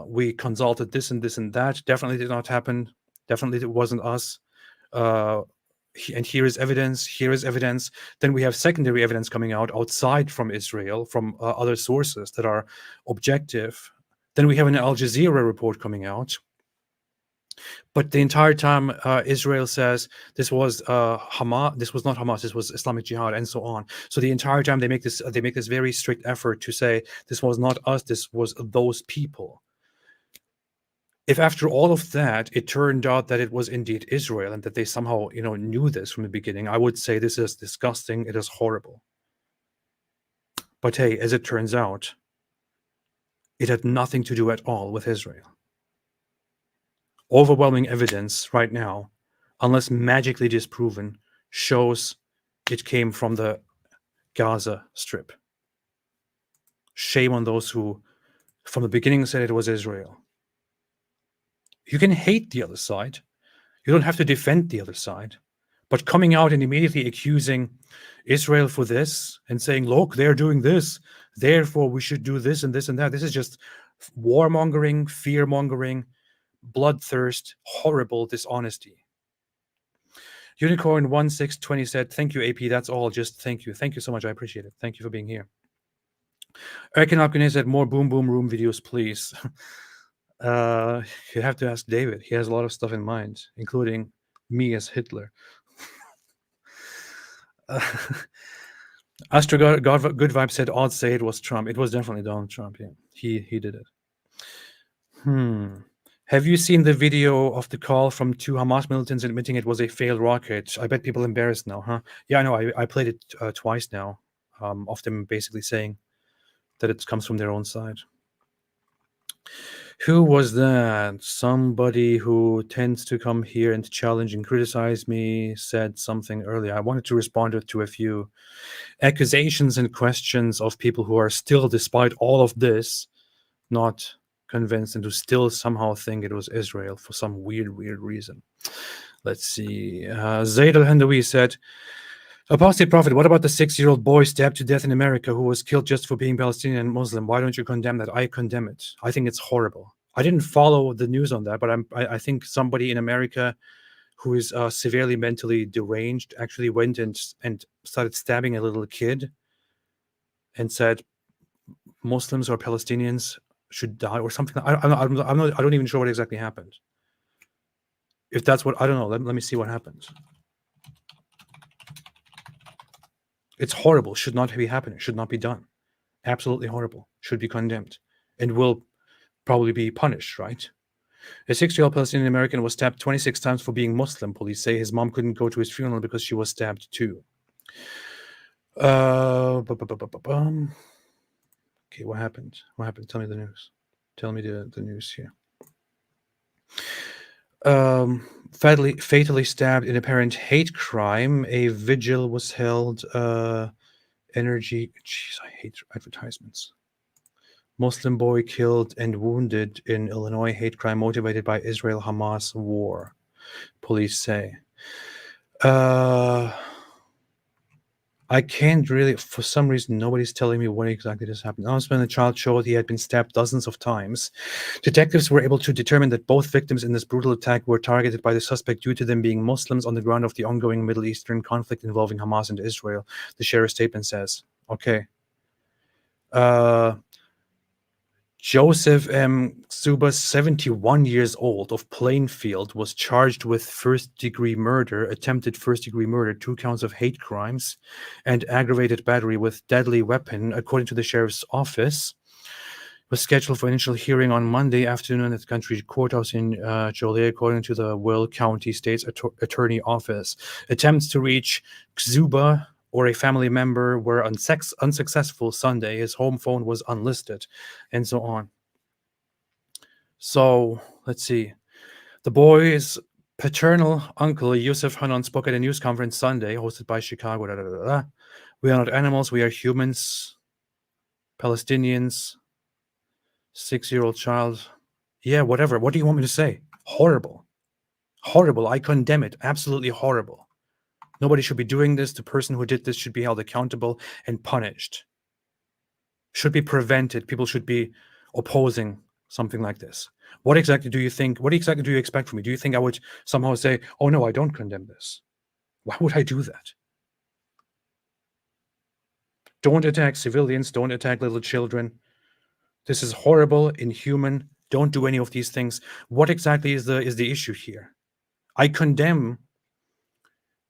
we consulted this and this and that. Definitely did not happen. Definitely it wasn't us. and here is evidence, here is evidence. Then we have secondary evidence coming out outside from Israel, from other sources that are objective. Then we have an Al Jazeera report coming out. But the entire time, Israel says this was Hamas. This was not Hamas. This was Islamic Jihad, and so on. So the entire time they make this very strict effort to say this was not us. This was those people. If after all of that, it turned out that it was indeed Israel and that they somehow, knew this from the beginning, I would say this is disgusting. It is horrible. But hey, as it turns out, it had nothing to do at all with Israel. Overwhelming evidence right now, unless magically disproven, shows it came from the Gaza Strip. Shame on those who, from the beginning, said it was Israel. You can hate the other side. You don't have to defend the other side. But coming out and immediately accusing Israel for this and saying, look, they're doing this, therefore we should do this and this and that. This is just warmongering, fear-mongering, bloodthirst, horrible dishonesty. Unicorn 1620 said, thank you, AP. That's all. Just thank you. Thank you so much. I appreciate it. Thank you for being here. Erkin said, more Boom Boom Room videos, please. You have to ask David. He has a lot of stuff in mind, including me as Hitler. Astro God Good Vibe said, odds say it was Trump. It was definitely Donald Trump. Yeah, he did it. Have you seen the video of the call from 2 Hamas militants admitting it was a failed rocket? I bet people embarrassed now, huh? Yeah, I know. I played it twice now, of them basically saying that it comes from their own side. Who was that? Somebody who tends to come here and challenge and criticize me said something earlier. I wanted to respond to a few accusations and questions of people who are still, despite all of this, not convinced and who still somehow think it was Israel for some weird reason. Let's see. Zaid al-Hendawi said, Apostate Prophet, what about the 6-year-old boy stabbed to death in America who was killed just for being Palestinian and Muslim? Why don't you condemn that? I condemn it. I think it's horrible. I didn't follow the news on that, but I think somebody in America who is severely mentally deranged actually went and started stabbing a little kid and said Muslims or Palestinians should die or something. I'm not even sure what exactly happened. If that's what, I don't know. Let me see what happens. It's horrible. Should not be happening. Should not be done. Absolutely horrible. Should be condemned and will probably be punished, right? A 6-year-old Palestinian American was stabbed 26 times for being Muslim. Police say his mom couldn't go to his funeral because she was stabbed too. Okay, what happened? What happened? Tell me the news. Tell me the news here. Fatally stabbed in apparent hate crime. A vigil was held. Energy. Jeez, I hate advertisements. Muslim boy killed and wounded in Illinois. Hate crime motivated by Israel-Hamas war. Police say. I can't really, for some reason, nobody's telling me what exactly this happened. When the child showed he had been stabbed dozens of times. Detectives were able to determine that both victims in this brutal attack were targeted by the suspect due to them being Muslims on the ground of the ongoing Middle Eastern conflict involving Hamas and Israel, the sheriff's statement says. Okay. Joseph M. Zuba, 71 years old, of Plainfield, was charged with first-degree murder, attempted first-degree murder, 2 counts of hate crimes, and aggravated battery with deadly weapon, according to the sheriff's office. It was scheduled for initial hearing on Monday afternoon at the country courthouse in Joliet, according to the Will County State's Attorney Office. Attempts to reach Zuba or a family member were unsuccessful Sunday. His home phone was unlisted, and so on. So, let's see. The boy's paternal uncle, Yusuf Hanan, spoke at a news conference Sunday, hosted by Chicago. We are not animals, we are humans. Palestinians. 6-year-old child. Yeah, whatever. What do you want me to say? Horrible. Horrible. I condemn it. Absolutely horrible. Nobody should be doing this. The person who did this should be held accountable and punished. Should be prevented. People should be opposing something like this. What exactly do you think? What exactly do you expect from me? Do you think I would somehow say, oh no, I don't condemn this? Why would I do that? Don't attack civilians. Don't attack little children. This is horrible, inhuman. Don't do any of these things. What exactly is the issue here? I condemn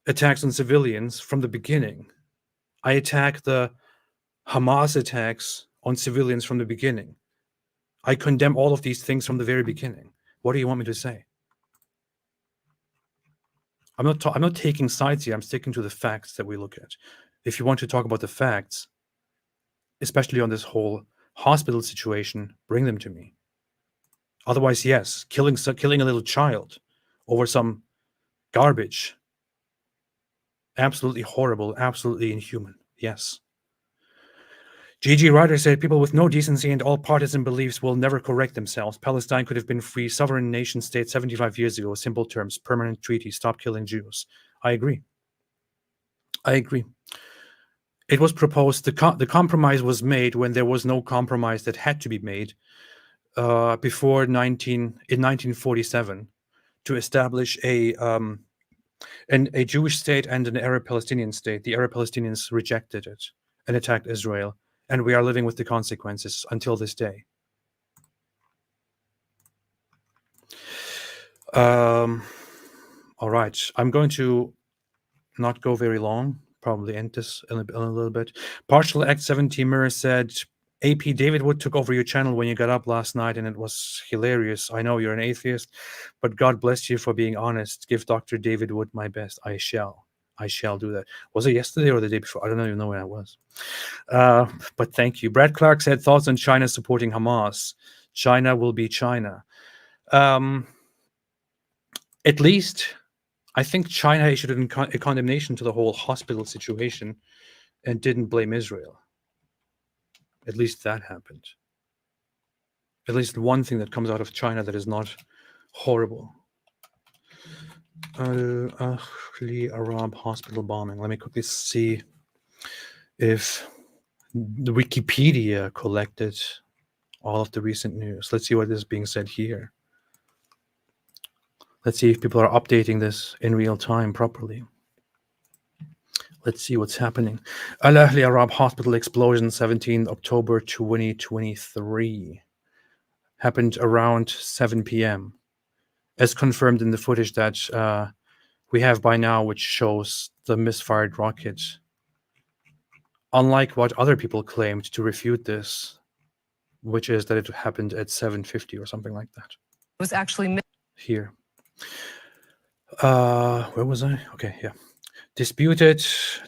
attacks on civilians from the beginning. I attack the Hamas attacks on civilians from the beginning. I condemn all of these things from the very beginning. What do you want me to say? I'm not taking sides here. I'm sticking to the facts that we look at. If you want to talk about the facts, especially on this whole hospital situation, bring them to me. Otherwise, yes, killing a little child over some garbage, absolutely horrible, absolutely inhuman. Yes. G.G. Ryder said, people with no decency and all partisan beliefs will never correct themselves. Palestine could have been free, sovereign nation state 75 years ago. Simple terms, permanent treaty, stop killing Jews. I agree. It was proposed, the compromise was made when there was no compromise that had to be made before in 1947 to establish a Jewish state and an Arab Palestinian state. The Arab Palestinians rejected it and attacked Israel, and we are living with the consequences until this day. All right, I'm going to not go very long, probably end this in a little bit. Partial Act 70 Mirror said, AP David Wood took over your channel when you got up last night and it was hilarious. I know you're an atheist, but God bless you for being honest. Give Dr. David Wood my best. I shall do that. Was it yesterday or the day before? I don't even know when it was. But thank you. Brad Clark said, thoughts on China supporting Hamas. China will be China. At least I think China issued a condemnation to the whole hospital situation and didn't blame Israel. At least that happened. At least one thing that comes out of China that is not horrible. Al-Ahli Arab hospital bombing. Let me quickly see if the Wikipedia collected all of the recent news. Let's see what is being said here. Let's see if people are updating this in real time properly. Let's see what's happening. Al-Ahli Arab hospital explosion, 17 October 2023. Happened around 7 p.m. as confirmed in the footage that we have by now, which shows the misfired rocket. Unlike what other people claimed to refute this, which is that it happened at 7:50 or something like that. It was actually here. Where was I? Okay, yeah. Disputed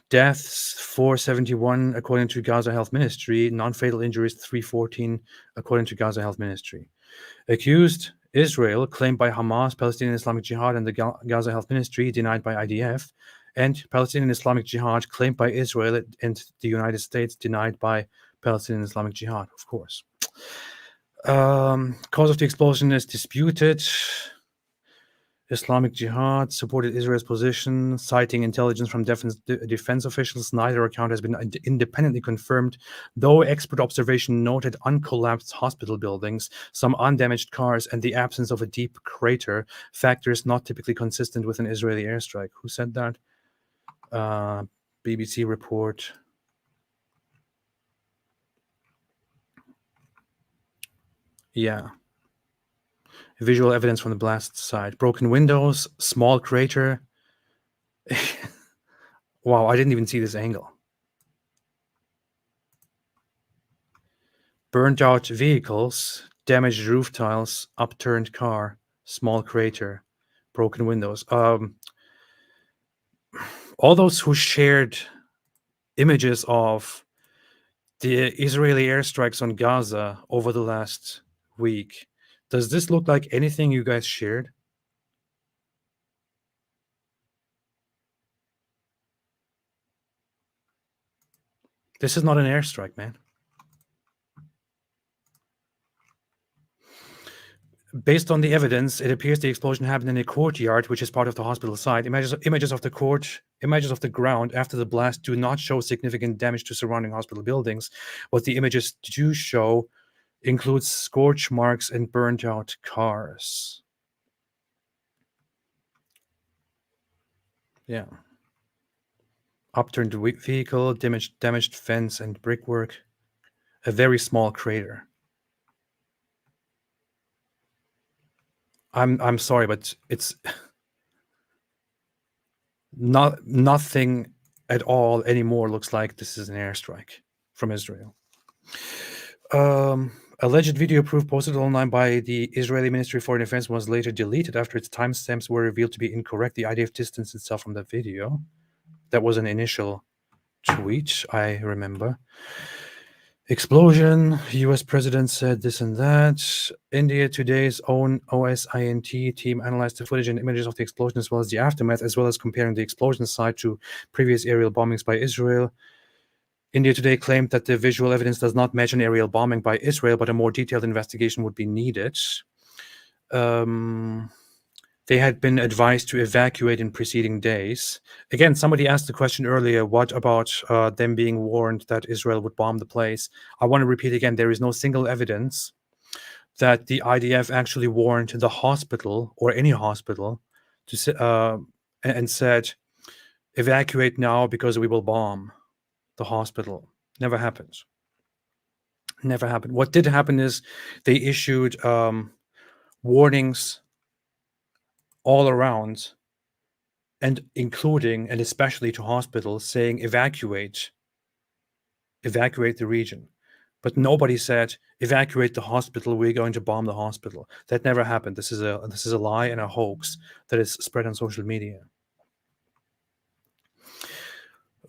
deaths 471 according to Gaza Health Ministry, non-fatal injuries 314 according to Gaza Health Ministry. Accused Israel, claimed by Hamas, Palestinian Islamic Jihad, and the Gaza Health Ministry, denied by IDF, and Palestinian Islamic Jihad, claimed by Israel and the United States, denied by Palestinian Islamic Jihad, of course. Cause of the explosion is disputed. Islamic Jihad supported Israel's position, citing intelligence from defense officials. Neither account has been independently confirmed, though expert observation noted uncollapsed hospital buildings, some undamaged cars, and the absence of a deep crater, factors not typically consistent with an Israeli airstrike. Who said that? BBC report. Yeah. Visual evidence from the blast site. Broken windows, small crater. Wow, I didn't even see this angle. Burnt out vehicles, damaged roof tiles, upturned car, small crater, broken windows. All those who shared images of the Israeli airstrikes on Gaza over the last week, does this look like anything you guys shared? This is not an airstrike, man. Based on the evidence, it appears the explosion happened in a courtyard, which is part of the hospital site. Images of the ground after the blast do not show significant damage to surrounding hospital buildings. What the images do show includes scorch marks and burnt out cars. Yeah. Upturned vehicle, damaged fence and brickwork. A very small crater. I'm sorry, but it's nothing at all anymore looks like this is an airstrike from Israel. Alleged video proof posted online by the Israeli Ministry of Foreign Affairs was later deleted after its timestamps were revealed to be incorrect. The IDF distanced itself from the video. That was an initial tweet, I remember. Explosion, US president said this and that. India Today's own OSINT team analyzed the footage and images of the explosion as well as the aftermath, as well as comparing the explosion site to previous aerial bombings by Israel. India Today claimed that the visual evidence does not match an aerial bombing by Israel, but a more detailed investigation would be needed. They had been advised to evacuate in preceding days. Again, somebody asked the question earlier, what about them being warned that Israel would bomb the place? I want to repeat again, there is no single evidence that the IDF actually warned the hospital or any hospital and said, evacuate now because we will bomb the hospital. Never happened. Never happened. What did happen is they issued warnings all around, and including and especially to hospitals, saying evacuate the region. But nobody said evacuate the hospital, we're going to bomb the hospital. That never happened. This is a lie and a hoax that is spread on social media.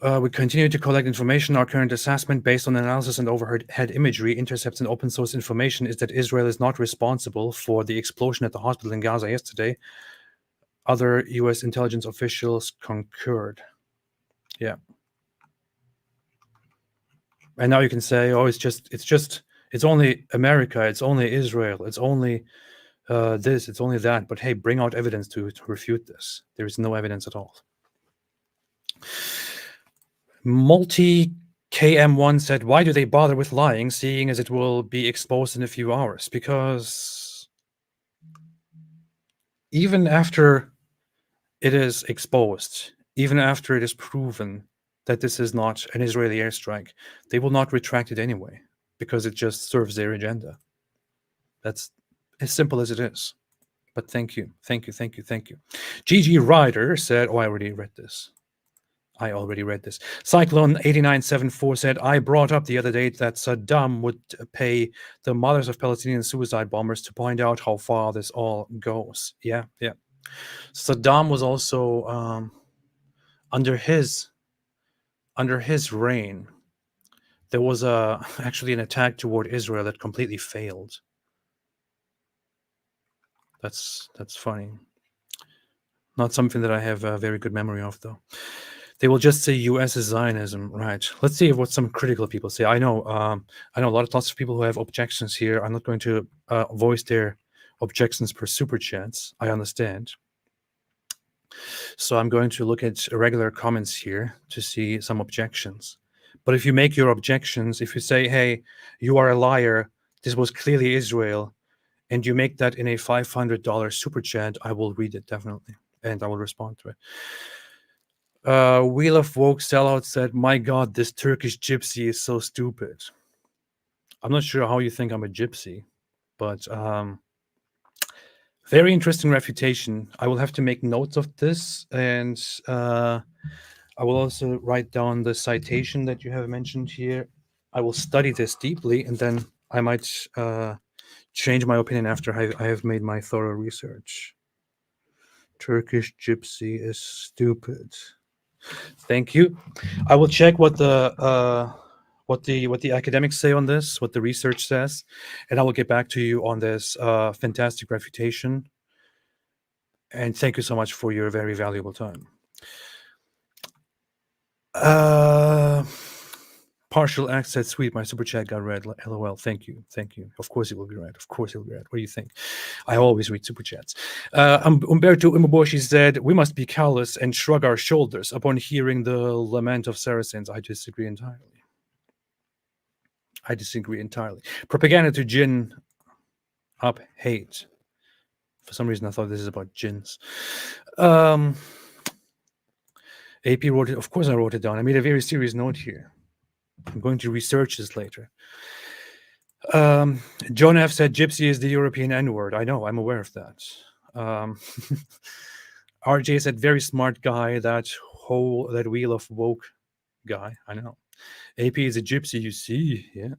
We continue to collect information. Our current assessment, based on analysis and overhead imagery, intercepts, and open source information, is that Israel is not responsible for the explosion at the hospital in Gaza yesterday. Other U.S. intelligence officials concurred. Yeah. And now you can say, oh, it's only America, it's only Israel, it's only this, it's only that. But hey, bring out evidence to refute this. There is no evidence at all. Multi-KM1 said, why do they bother with lying, seeing as it will be exposed in a few hours? Because even after it is exposed, even after it is proven that this is not an Israeli airstrike, they will not retract it anyway, because it just serves their agenda. That's as simple as it is. But thank you. GG Ryder said, oh, I already read this. Cyclone 8974 said, I brought up the other day that Saddam would pay the mothers of Palestinian suicide bombers to point out how far this all goes. Yeah. Saddam was also under his reign, there was actually an attack toward Israel that completely failed. That's funny. Not something that I have a very good memory of, though. They will just say U.S. is Zionism, right? Let's see what some critical people say. I know lots of people who have objections here. I'm not going to voice their objections per super chats. I understand. So I'm going to look at regular comments here to see some objections. But if you make your objections, if you say, hey, you are a liar, this was clearly Israel, and you make that in a $500 super chat, I will read it definitely, and I will respond to it. Wheel of Woke Sellout said, my God, this Turkish gypsy is so stupid. I'm not sure how you think I'm a gypsy, but very interesting refutation. I will have to make notes of this, and I will also write down the citation that you have mentioned here. I will study this deeply, and then I might change my opinion after I have made my thorough research. Turkish gypsy is stupid. Thank you. I will check what the academics say on this, what the research says, and I will get back to you on this fantastic refutation. And thank you so much for your very valuable time. Partial access, sweet. My super chat got read. LOL. Thank you. Of course it will be read. What do you think? I always read super chats. Umberto Umaboshi said, we must be callous and shrug our shoulders upon hearing the lament of Saracens. I disagree entirely. Propaganda to gin up hate. For some reason, I thought this is about gins. AP wrote it. Of course, I wrote it down. I made a very serious note here. I'm going to research this later. John F. said gypsy is the European N-word. I know. I'm aware of that. RJ said very smart guy. That wheel of woke guy. I know. AP is a gypsy. You see, yeah.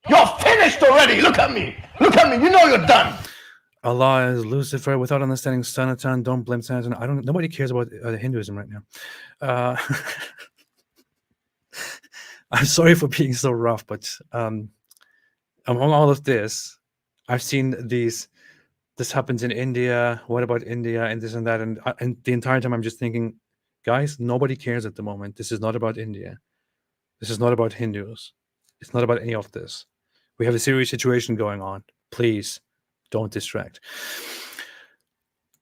You're finished already. Look at me. Look at me. You know you're done. Allah is Lucifer. Without understanding Sanatan, don't blame Sanatan. Nobody cares about Hinduism right now. I'm sorry for being so rough, but among all of this, I've seen this happens in India. What about India and this and that? And the entire time I'm just thinking, guys, nobody cares at the moment. This is not about India. This is not about Hindus. It's not about any of this. We have a serious situation going on. Please don't distract.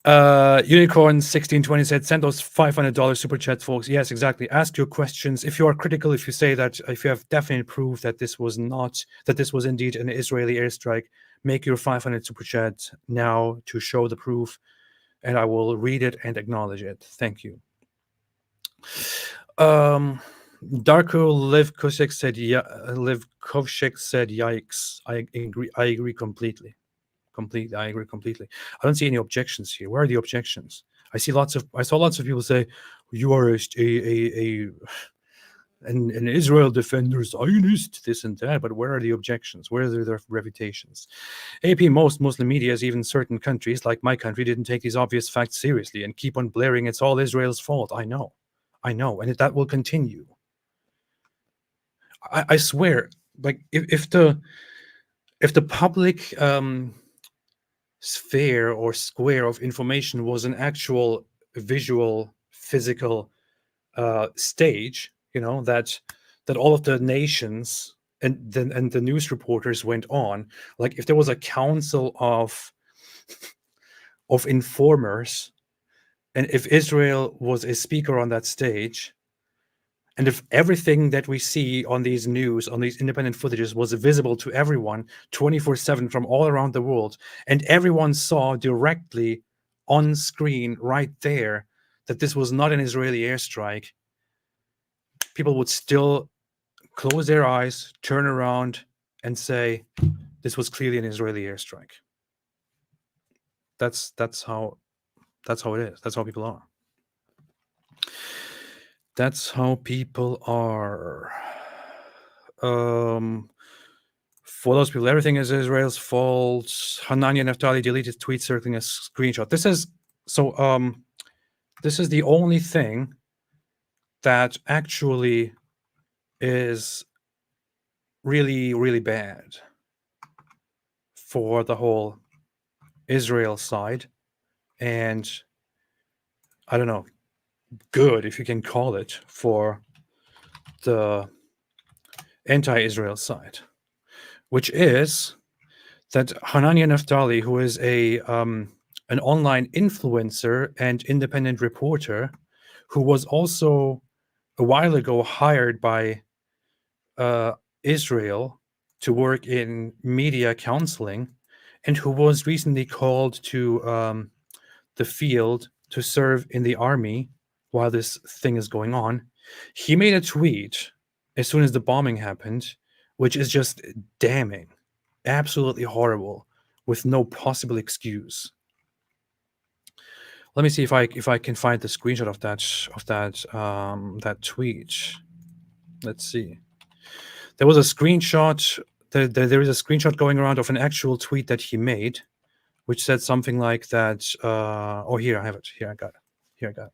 Unicorn 1620 said, send those $500 super chat, folks. Yes, exactly. Ask your questions. If you are critical, if you say that, if you have definite proof that this was indeed an Israeli airstrike, make your 500 super chat now to show the proof, and I will read it and acknowledge it. Thank you. Darko Livkovsek said, yikes. I agree completely. I agree completely. I don't see any objections here. Where are the objections? I saw lots of people say you are an Israel defender, Zionist, this and that. But where are the objections? Where are their refutations? AP, most Muslim medias, even certain countries like my country, didn't take these obvious facts seriously and keep on blaring it's all Israel's fault. I know, and that will continue. I swear, like if the public sphere or square of information was an actual visual, physical stage, that all of the nations and the news reporters went on, like if there was a council of informers, and if Israel was a speaker on that stage, and if everything that we see on these news, on these independent footages was visible to everyone 24/7 from all around the world, and everyone saw directly on screen right there that this was not an Israeli airstrike, people would still close their eyes, turn around, and say, this was clearly an Israeli airstrike. That's how it is. That's how people are. That's how people are. For those people, everything is Israel's fault. Hanania Naftali deleted tweet circling a screenshot. This is the only thing that actually is really, really bad for the whole Israel side, and I don't know, good, if you can call it, for the anti-Israel side, which is that Hanania Naftali, who is an online influencer and independent reporter, who was also a while ago hired by Israel to work in media counseling, and who was recently called to the field to serve in the army while this thing is going on. He made a tweet as soon as the bombing happened, which is just damning, absolutely horrible, with no possible excuse. Let me see if I can find the screenshot of that tweet. Let's see. There was a screenshot. There is a screenshot going around of an actual tweet that he made, which said something like that. Here I have it. Here I got it.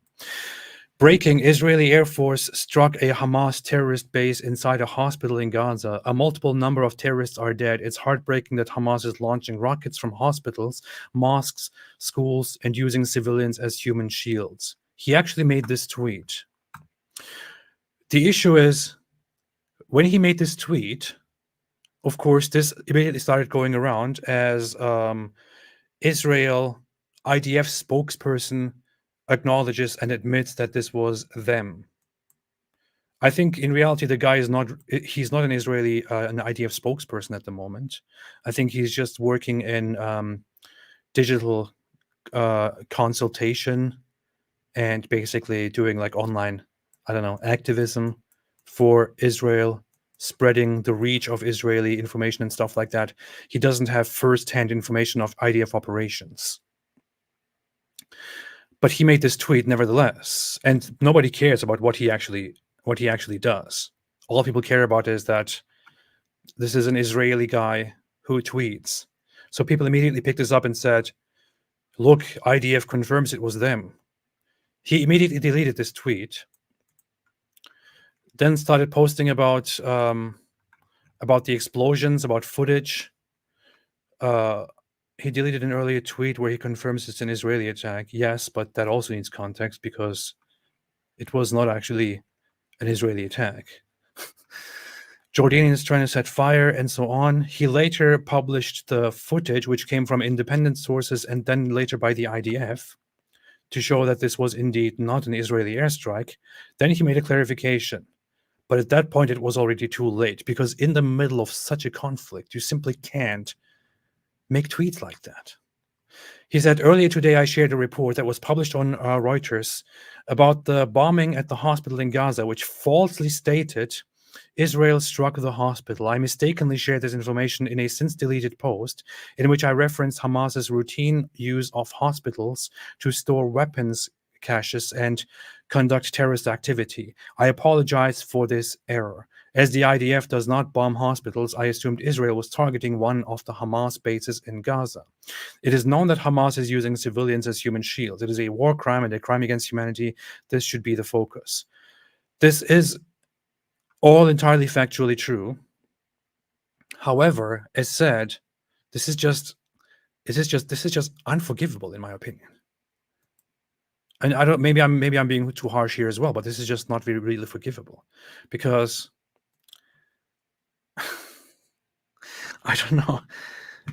Breaking: Israeli Air Force struck a Hamas terrorist base inside a hospital in Gaza. A multiple number of terrorists are dead. It's heartbreaking that Hamas is launching rockets from hospitals, mosques, schools, and using civilians as human shields. He actually made this tweet. The issue is, when he made this tweet, of course, this immediately started going around as Israel IDF spokesperson acknowledges and admits that this was them. I think in reality, the guy he's not an Israeli, an IDF spokesperson at the moment. I think he's just working in digital consultation and basically doing like online, I don't know, activism for Israel, spreading the reach of Israeli information and stuff like that. He doesn't have first-hand information of IDF operations. But he made this tweet nevertheless, and nobody cares about what he actually does. All people care about is that this is an Israeli guy who tweets. So people immediately picked this up and said, look, IDF confirms it was them. He immediately deleted this tweet, then started posting about the explosions, about footage. He deleted an earlier tweet where he confirms it's an Israeli attack. Yes, but that also needs context because it was not actually an Israeli attack. Jordanians trying to set fire and so on. He later published the footage, which came from independent sources and then later by the IDF, to show that this was indeed not an Israeli airstrike. Then he made a clarification. But at that point, it was already too late, because in the middle of such a conflict, you simply can't make tweets like that. He said, earlier today, I shared a report that was published on Reuters about the bombing at the hospital in Gaza, which falsely stated Israel struck the hospital. I mistakenly shared this information in a since-deleted post in which I referenced Hamas's routine use of hospitals to store weapons caches and conduct terrorist activity. I apologize for this error. As the IDF does not bomb hospitals, I assumed Israel was targeting one of the Hamas bases in Gaza. It is known that Hamas is using civilians as human shields. It is a war crime and a crime against humanity. This should be the focus. This is all entirely factually true. However, as said, this is just unforgivable in my opinion. And I don't, maybe I'm being too harsh here as well, but this is just not really forgivable, because I don't know,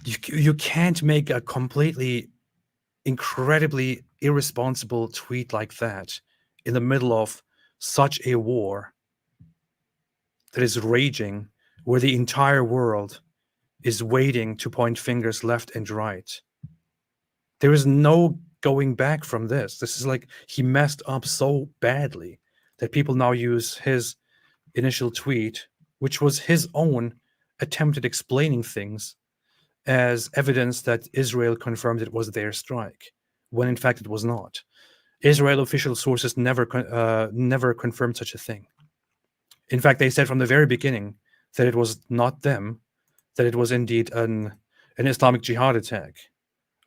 you can't make a completely incredibly irresponsible tweet like that in the middle of such a war that is raging, where the entire world is waiting to point fingers left and right. There is no going back from this. This is like, he messed up so badly that people now use his initial tweet, which was his own attempt at explaining things, as evidence that Israel confirmed it was their strike, when in fact it was not. Israel official sources never confirmed such a thing. In fact, they said from the very beginning that it was not them, that it was indeed an Islamic Jihad attack,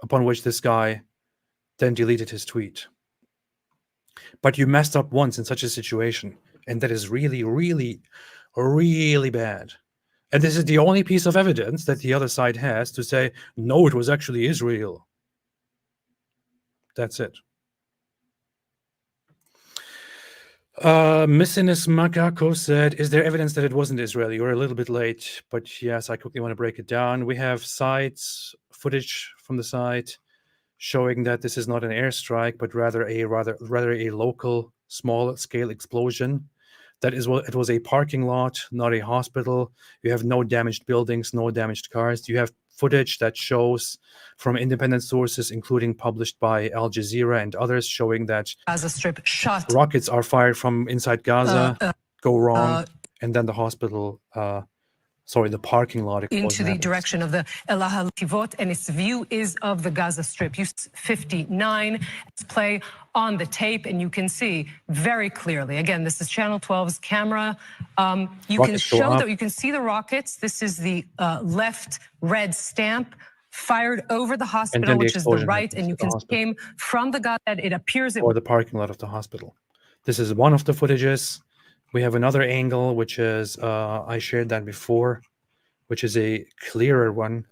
upon which this guy then deleted his tweet. But you messed up once in such a situation, and that is really, really, really bad. And this is the only piece of evidence that the other side has to say, no, it was actually Israel. That's it. Missinus Makako said, is there evidence that it wasn't Israeli? You're a little bit late, but yes, I quickly want to break it down. We have footage from the site showing that this is not an airstrike, but rather a local small-scale explosion. That is what it was, a parking lot, not a hospital. You have no damaged buildings, no damaged cars. You have footage that shows from independent sources, including published by Al Jazeera and others, showing that Gaza Strip shot. Rockets are fired from inside Gaza, go wrong, and then the hospital, the parking lot Into the happens. direction of the Elaha and its view is of the Gaza Strip. You 59. Let's play on the tape, and you can see very clearly. Again, this is Channel 12's camera. You can show that you can see the rockets. This is the left red stamp fired over the hospital, which is the right, and you can see came from the Gaza. It appears it or the parking lot of the hospital. This is one of the footages. We have another angle, which is I shared that before, which is a clearer one.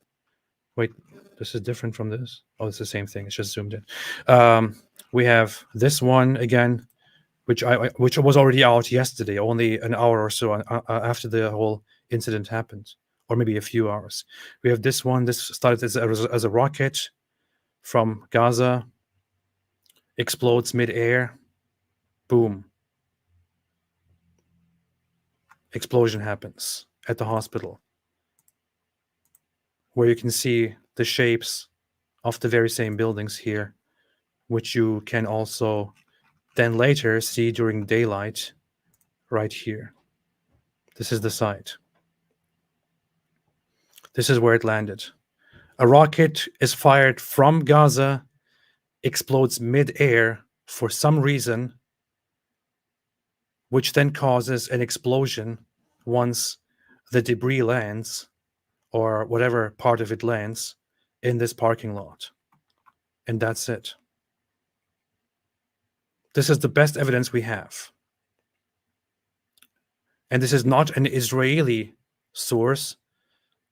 Wait, this is different from this. Oh, it's the same thing. It's just zoomed in. We have this one again, which was already out yesterday, only an hour or so after the whole incident happened, or maybe a few hours. We have this one. This started as a rocket from Gaza, explodes mid-air, boom. Explosion happens at the hospital, where you can see the shapes of the very same buildings here, which you can also then later see during daylight right here. This is the site. This is where it landed. A rocket is fired from Gaza, explodes mid-air for some reason, which then causes an explosion once the debris lands, or whatever part of it lands, in this parking lot. And that's it. This is the best evidence we have. And this is not an Israeli source.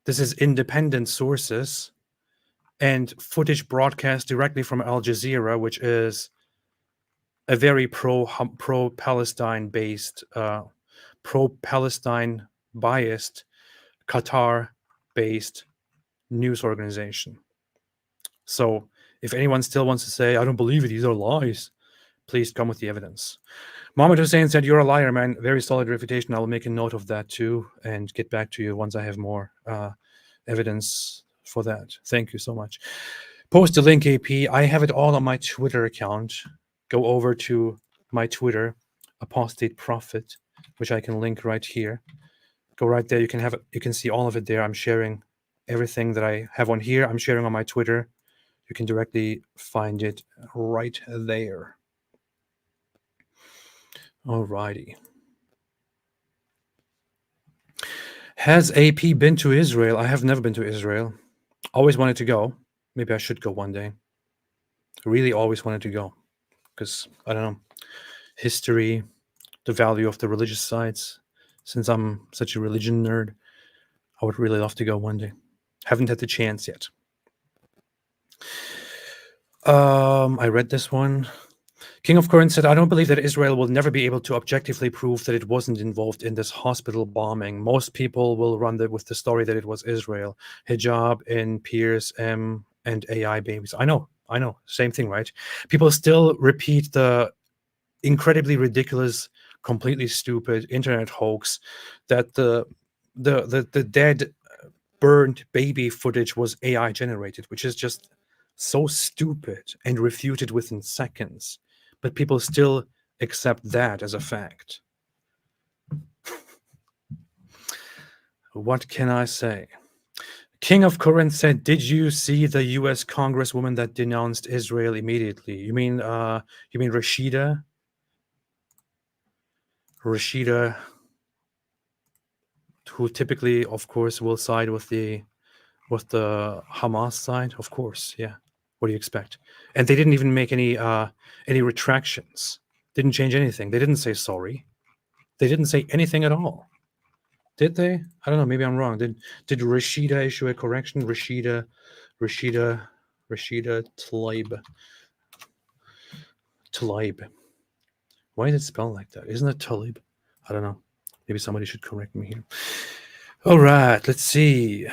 This is independent sources and footage broadcast directly from Al Jazeera, which is a very pro-Palestine based, pro-Palestine biased, Qatar based news organization. So if anyone still wants to say, I don't believe it, these are lies, please come with the evidence. Mohammed Hussein said, you're a liar, man. Very solid refutation. I'll make a note of that too and get back to you once I have more evidence for that. Thank you so much. Post the link, AP. I have it all on my Twitter account. Go over to my Twitter, Apostate Prophet, which I can link right here. Go right there. You can have it. You can see all of it there. I'm sharing everything that I have on here. I'm sharing on my Twitter. You can directly find it right there. Alrighty. Has AP been to Israel? I have never been to Israel. Always wanted to go. Maybe I should go one day. Really always wanted to go. Because, I don't know, history, the value of the religious sites. Since I'm such a religion nerd, I would really love to go one day. Haven't had the chance yet. I read this one. King of Corinth said, I don't believe that Israel will never be able to objectively prove that it wasn't involved in this hospital bombing. Most people will run with the story that it was Israel. Hijab in Pierce M and AI babies. I know. Same thing, right? People still repeat the incredibly ridiculous, completely stupid internet hoax that the dead, burned baby footage was AI generated, which is just so stupid and refuted within seconds. But people still accept that as a fact. What can I say? King of Corinth said, did you see the US congresswoman that denounced Israel immediately? You mean Rashida? Rashida, who typically, of course, will side with the Hamas side, of course, yeah. What do you expect? And they didn't even make any retractions. Didn't change anything. They didn't say sorry. They didn't say anything at all. Did they? I don't know. Maybe I'm wrong. Did Rashida issue a correction? Rashida Tlaib. Tlaib. Why is it spelled like that? Isn't it Tlaib? I don't know. Maybe somebody should correct me here. All right. Let's see.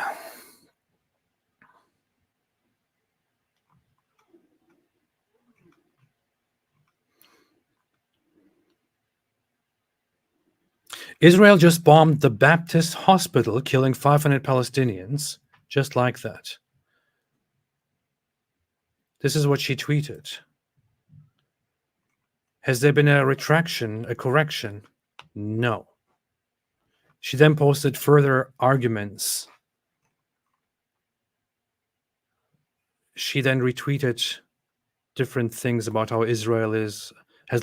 Israel just bombed the Baptist hospital, killing 500 Palestinians, just like that. This is what she tweeted. Has there been a retraction, a correction? No. She then posted further arguments. She then retweeted different things about how Israel has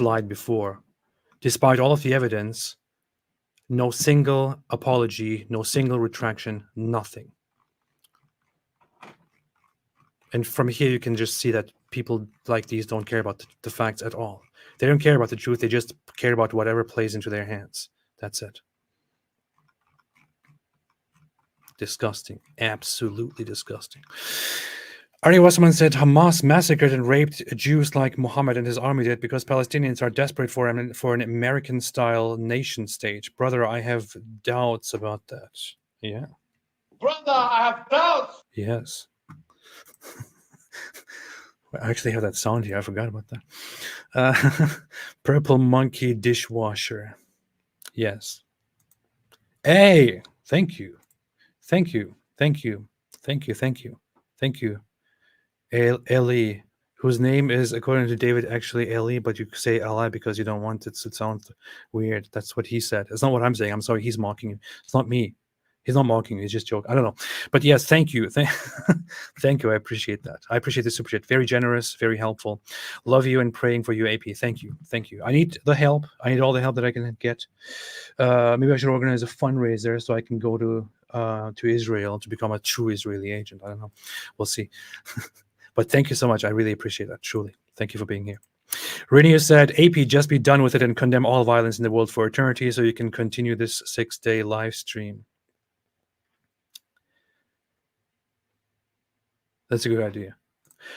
lied before. Despite all of the evidence, no single apology, no single retraction, nothing. And from here, you can just see that people like these don't care about the facts at all. They don't care about the truth. They just care about whatever plays into their hands. That's it. Disgusting. Absolutely disgusting. Arnie Wasserman said Hamas massacred and raped Jews like Muhammad and his army did because Palestinians are desperate for an American-style nation state. Brother, I have doubts about that. Yeah. Brother, I have doubts. Yes. I actually have that sound here. I forgot about that. Purple Monkey Dishwasher. Yes. Hey, thank you. Thank you. Thank you. Thank you. Thank you. Thank you. Ellie, whose name is, according to David, actually Eli, but you say Ally because you don't want it to sound weird. That's what he said. It's not what I'm saying. I'm sorry, he's mocking you. It's not me. He's not mocking you. He's just joking. I don't know. But yes, thank you. Thank you. I appreciate that. I appreciate the super chat. Very generous, very helpful. Love you and praying for you, AP. Thank you. Thank you. I need the help. I need all the help that I can get. Maybe I should organize a fundraiser so I can go to Israel to become a true Israeli agent. I don't know. We'll see. But thank you so much. I really appreciate that. Truly. Thank you for being here. Renia said, AP, just be done with it and condemn all violence in the world for eternity so you can continue this 6-day live stream. That's a good idea.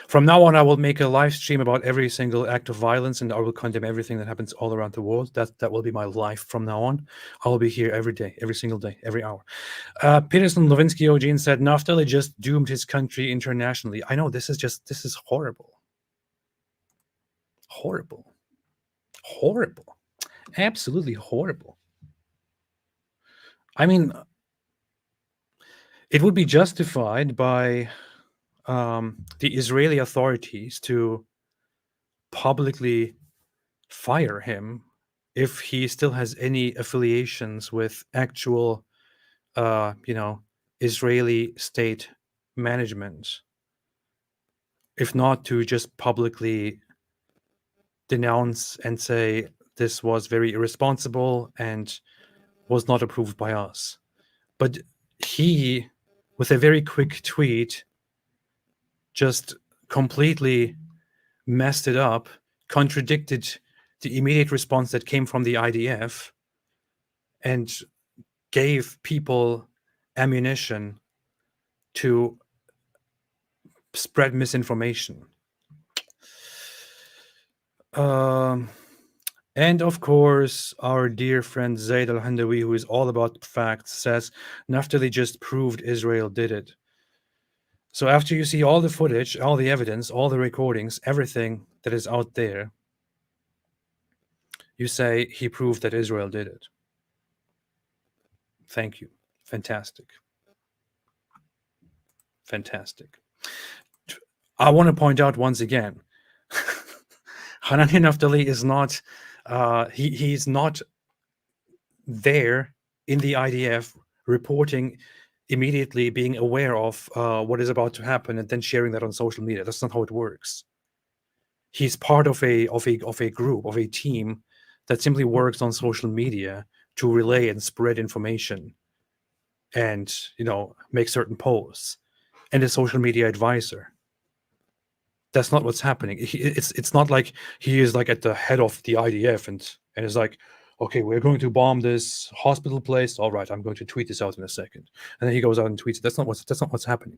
From now on, I will make a live stream about every single act of violence, and I will condemn everything that happens all around the world. That will be my life from now on. I will be here every day, every single day, every hour. Peterson Levinsky Eugene said, Naftali just doomed his country internationally. I know, this is horrible. Horrible. Horrible. Absolutely horrible. I mean, it would be justified by the Israeli authorities to publicly fire him if he still has any affiliations with actual, Israeli state management. If not, to just publicly denounce and say this was very irresponsible and was not approved by us. But he, with a very quick tweet, just completely messed it up, contradicted the immediate response that came from the IDF, and gave people ammunition to spread misinformation. And of course, our dear friend Zaid al-Handawi, who is all about facts, says Naftali just proved Israel did it. So after you see all the footage, all the evidence, all the recordings, everything that is out there, you say he proved that Israel did it. Thank you. Fantastic. Fantastic. I want to point out once again, Hanani Naftali is not, he's not there in the IDF reporting immediately, being aware of what is about to happen and then sharing that on social media. That's not how it works. He's part of a group, of a team that simply works on social media to relay and spread information and, make certain posts, and a social media advisor. That's not what's happening. It's not like he is like at the head of the IDF and is like, okay, we're going to bomb this hospital place. All right, I'm going to tweet this out in a second. And then he goes out and tweets it. That's not what's happening.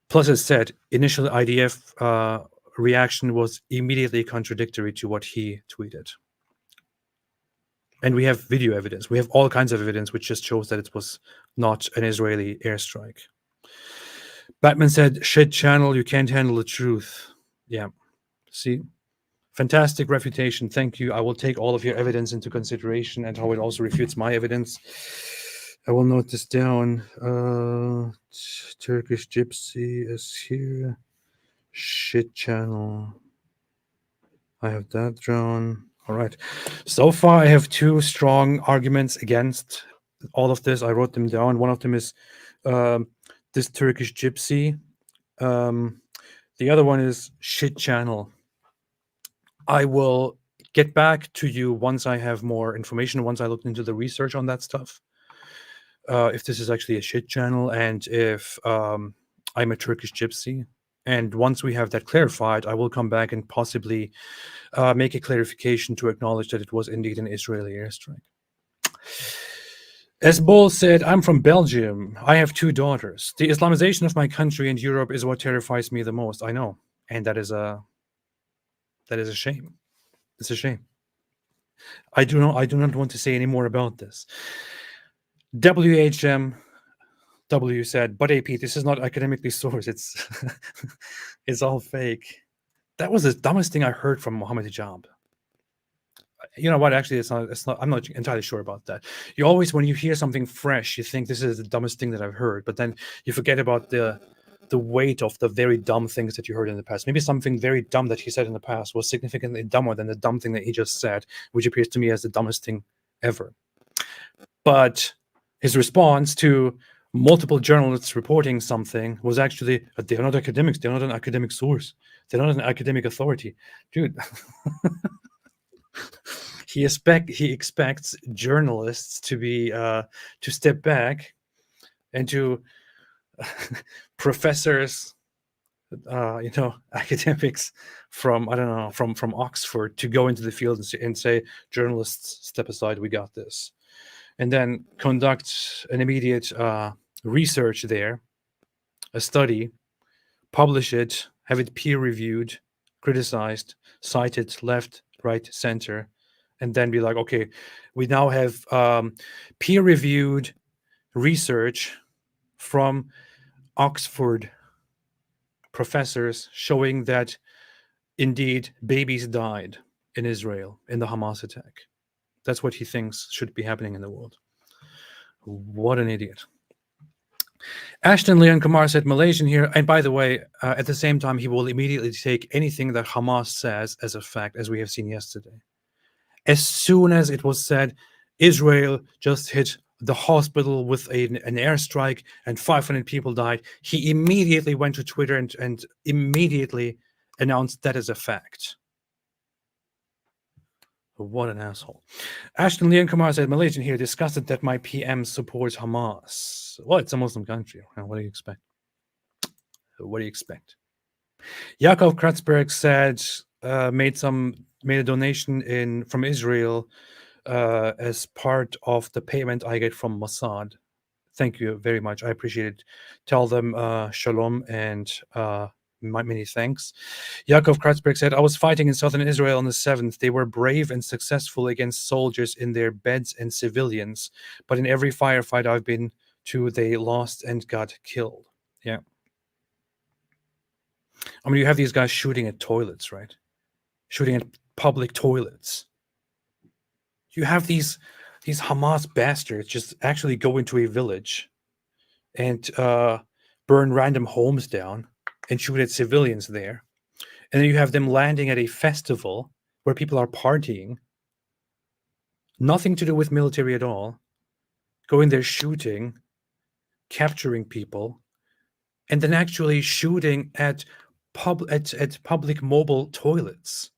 Plus, as said, initial IDF reaction was immediately contradictory to what he tweeted. And we have video evidence. We have all kinds of evidence which just shows that it was not an Israeli airstrike. Batman said, shit channel, you can't handle the truth. Yeah. See? Fantastic refutation. Thank you. I will take all of your evidence into consideration and how it also refutes my evidence. I will note this down. Turkish Gypsy is here. Shit channel. I have that drawn. All right. So far, I have two strong arguments against all of this. I wrote them down. One of them is this Turkish Gypsy. The other one is shit channel. I will get back to you once I have more information, once I looked into the research on that stuff. If this is actually a shit channel and if I'm a Turkish Gypsy. And once we have that clarified, I will come back and possibly make a clarification to acknowledge that it was indeed an Israeli airstrike. As Bol said, I'm from Belgium. I have 2 daughters. The Islamization of my country and Europe is what terrifies me the most. I know. And that is a shame. It's a shame. I do not want to say any more about this. WHMW said, but AP, this is not academically sourced. It's all fake. That was the dumbest thing I heard from Mohammed Hijab. You know what? Actually, it's not. I'm not entirely sure about that. You always, when you hear something fresh, you think this is the dumbest thing that I've heard, but then you forget about the weight of the very dumb things that you heard in the past. Maybe something very dumb that he said in the past was significantly dumber than the dumb thing that he just said, which appears to me as the dumbest thing ever. But his response to multiple journalists reporting something was actually, they're not academics, they're not an academic source, they're not an academic authority. Dude. He expects journalists to be to step back and to professors, academics from, I don't know, from Oxford to go into the field and say, journalists, step aside, we got this, and then conduct an immediate research there, a study, publish it, have it peer reviewed, criticized, cited left, right, center, and then be like, okay, we now have peer reviewed research from Oxford professors showing that indeed babies died in Israel in the Hamas attack. That's what he thinks should be happening in the world. What an idiot. Ashton Leon Kumar said Malaysian here. And by the way, at the same time, he will immediately take anything that Hamas says as a fact, as we have seen yesterday. As soon as it was said, Israel just hit the hospital with an airstrike and 500 people died, he immediately went to Twitter and immediately announced that as a fact. What an asshole. Ashton Leon Kumar said, Malaysian here, disgusted that my PM supports Hamas. Well, it's a Muslim country. What do you expect? What do you expect? Yakov Kratzberg said, made a donation from Israel as part of the payment I get from Mossad. Thank you very much. I appreciate it. Tell them shalom and many thanks. Yakov Kratzberg said, I was fighting in southern Israel on the 7th. They were brave and successful against soldiers in their beds and civilians. But in every firefight I've been to, they lost and got killed. Yeah. I mean, you have these guys shooting at toilets, right? Shooting at public toilets. You have these Hamas bastards just actually go into a village and burn random homes down and shoot at civilians there. And then you have them landing at a festival where people are partying. Nothing to do with military at all. Going there shooting, capturing people, and then actually shooting at public mobile toilets.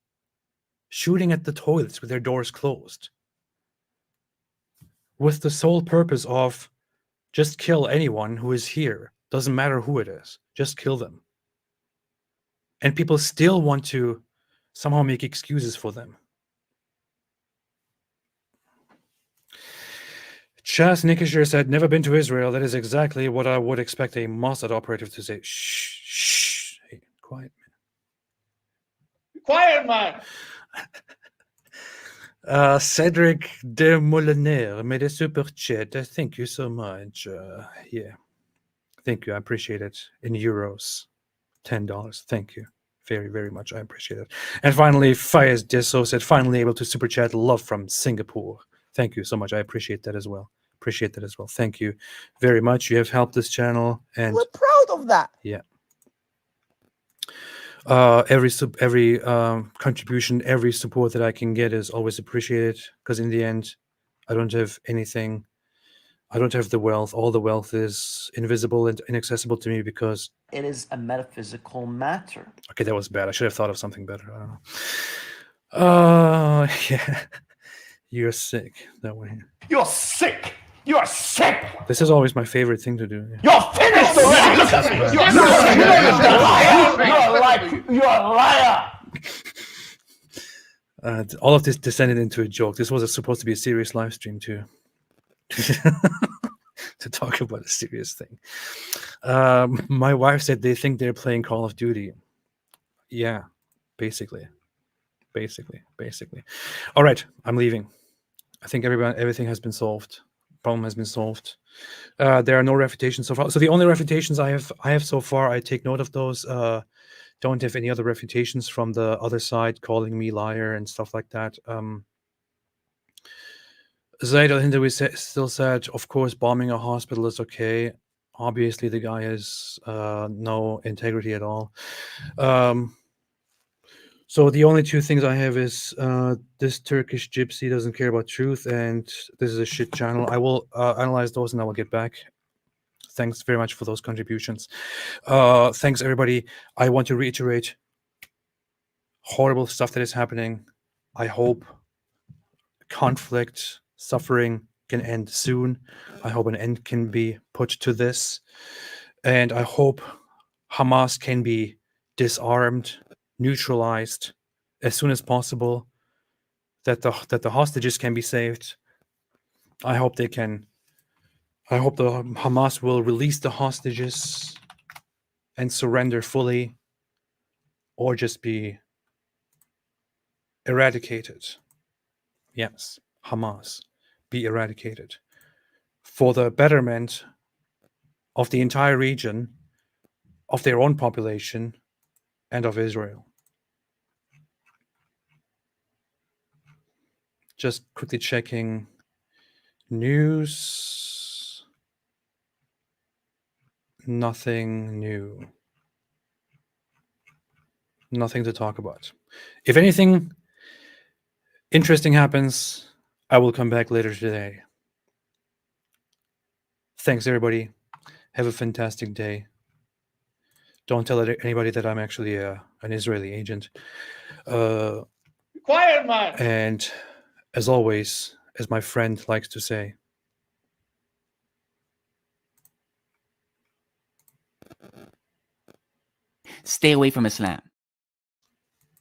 Shooting at the toilets with their doors closed. With the sole purpose of just kill anyone who is here. Doesn't matter who it is. Just kill them. And people still want to somehow make excuses for them. Chas Nikisher said, never been to Israel. That is exactly what I would expect a Mossad operative to say. Shh, shh. Hey, quiet, man. Quiet, man. Cedric de Moliner made a super chat. Thank you so much. Yeah. Thank you. I appreciate it. In euros. $10. Thank you very, very much. I appreciate it. And finally, Fayez Deso said, finally able to super chat. Love from Singapore. Thank you so much. I appreciate that as well. Thank you very much. You have helped this channel. And we're proud of that. Yeah. Every contribution, every support that I can get is always appreciated, because in the end, I don't have anything. I don't have the wealth. All the wealth is invisible and inaccessible to me because it is a metaphysical matter. Okay, that was bad. I should have thought of something better. I don't know. Yeah. You're sick. That way. You're sick. You are sick. This is always my favorite thing to do. Yeah. You're finished already. Look at me. You're a liar. All of this descended into a joke. This was supposed to be a serious live stream too. To talk about a serious thing. My wife said they think they're playing Call of Duty. Yeah, basically. All right, I'm leaving. I think everything has been solved. Problem has been solved. There are no refutations so far. So the only refutations I have so far, I take note of those. Don't have any other refutations from the other side calling me liar and stuff like that. Zaid al-Hindawi still said, of course, bombing a hospital is okay. Obviously, the guy has no integrity at all. So the only two things I have is this Turkish gypsy doesn't care about truth, and this is a shit channel. I will analyze those and I will get back. Thanks very much for those contributions. Thanks, everybody. I want to reiterate horrible stuff that is happening. I hope conflict, suffering can end soon. I hope an end can be put to this. And I hope Hamas can be disarmed, neutralized as soon as possible, that the hostages can be saved. I hope the Hamas will release the hostages and surrender fully, or just be eradicated. Yes, Hamas, be eradicated for the betterment of the entire region, of their own population, and of Israel. Just quickly checking news. Nothing new. Nothing to talk about. If anything interesting happens, I will come back later today. Thanks, everybody. Have a fantastic day. Don't tell anybody that I'm actually an Israeli agent. Quiet, man. And as always, as my friend likes to say, stay away from Islam.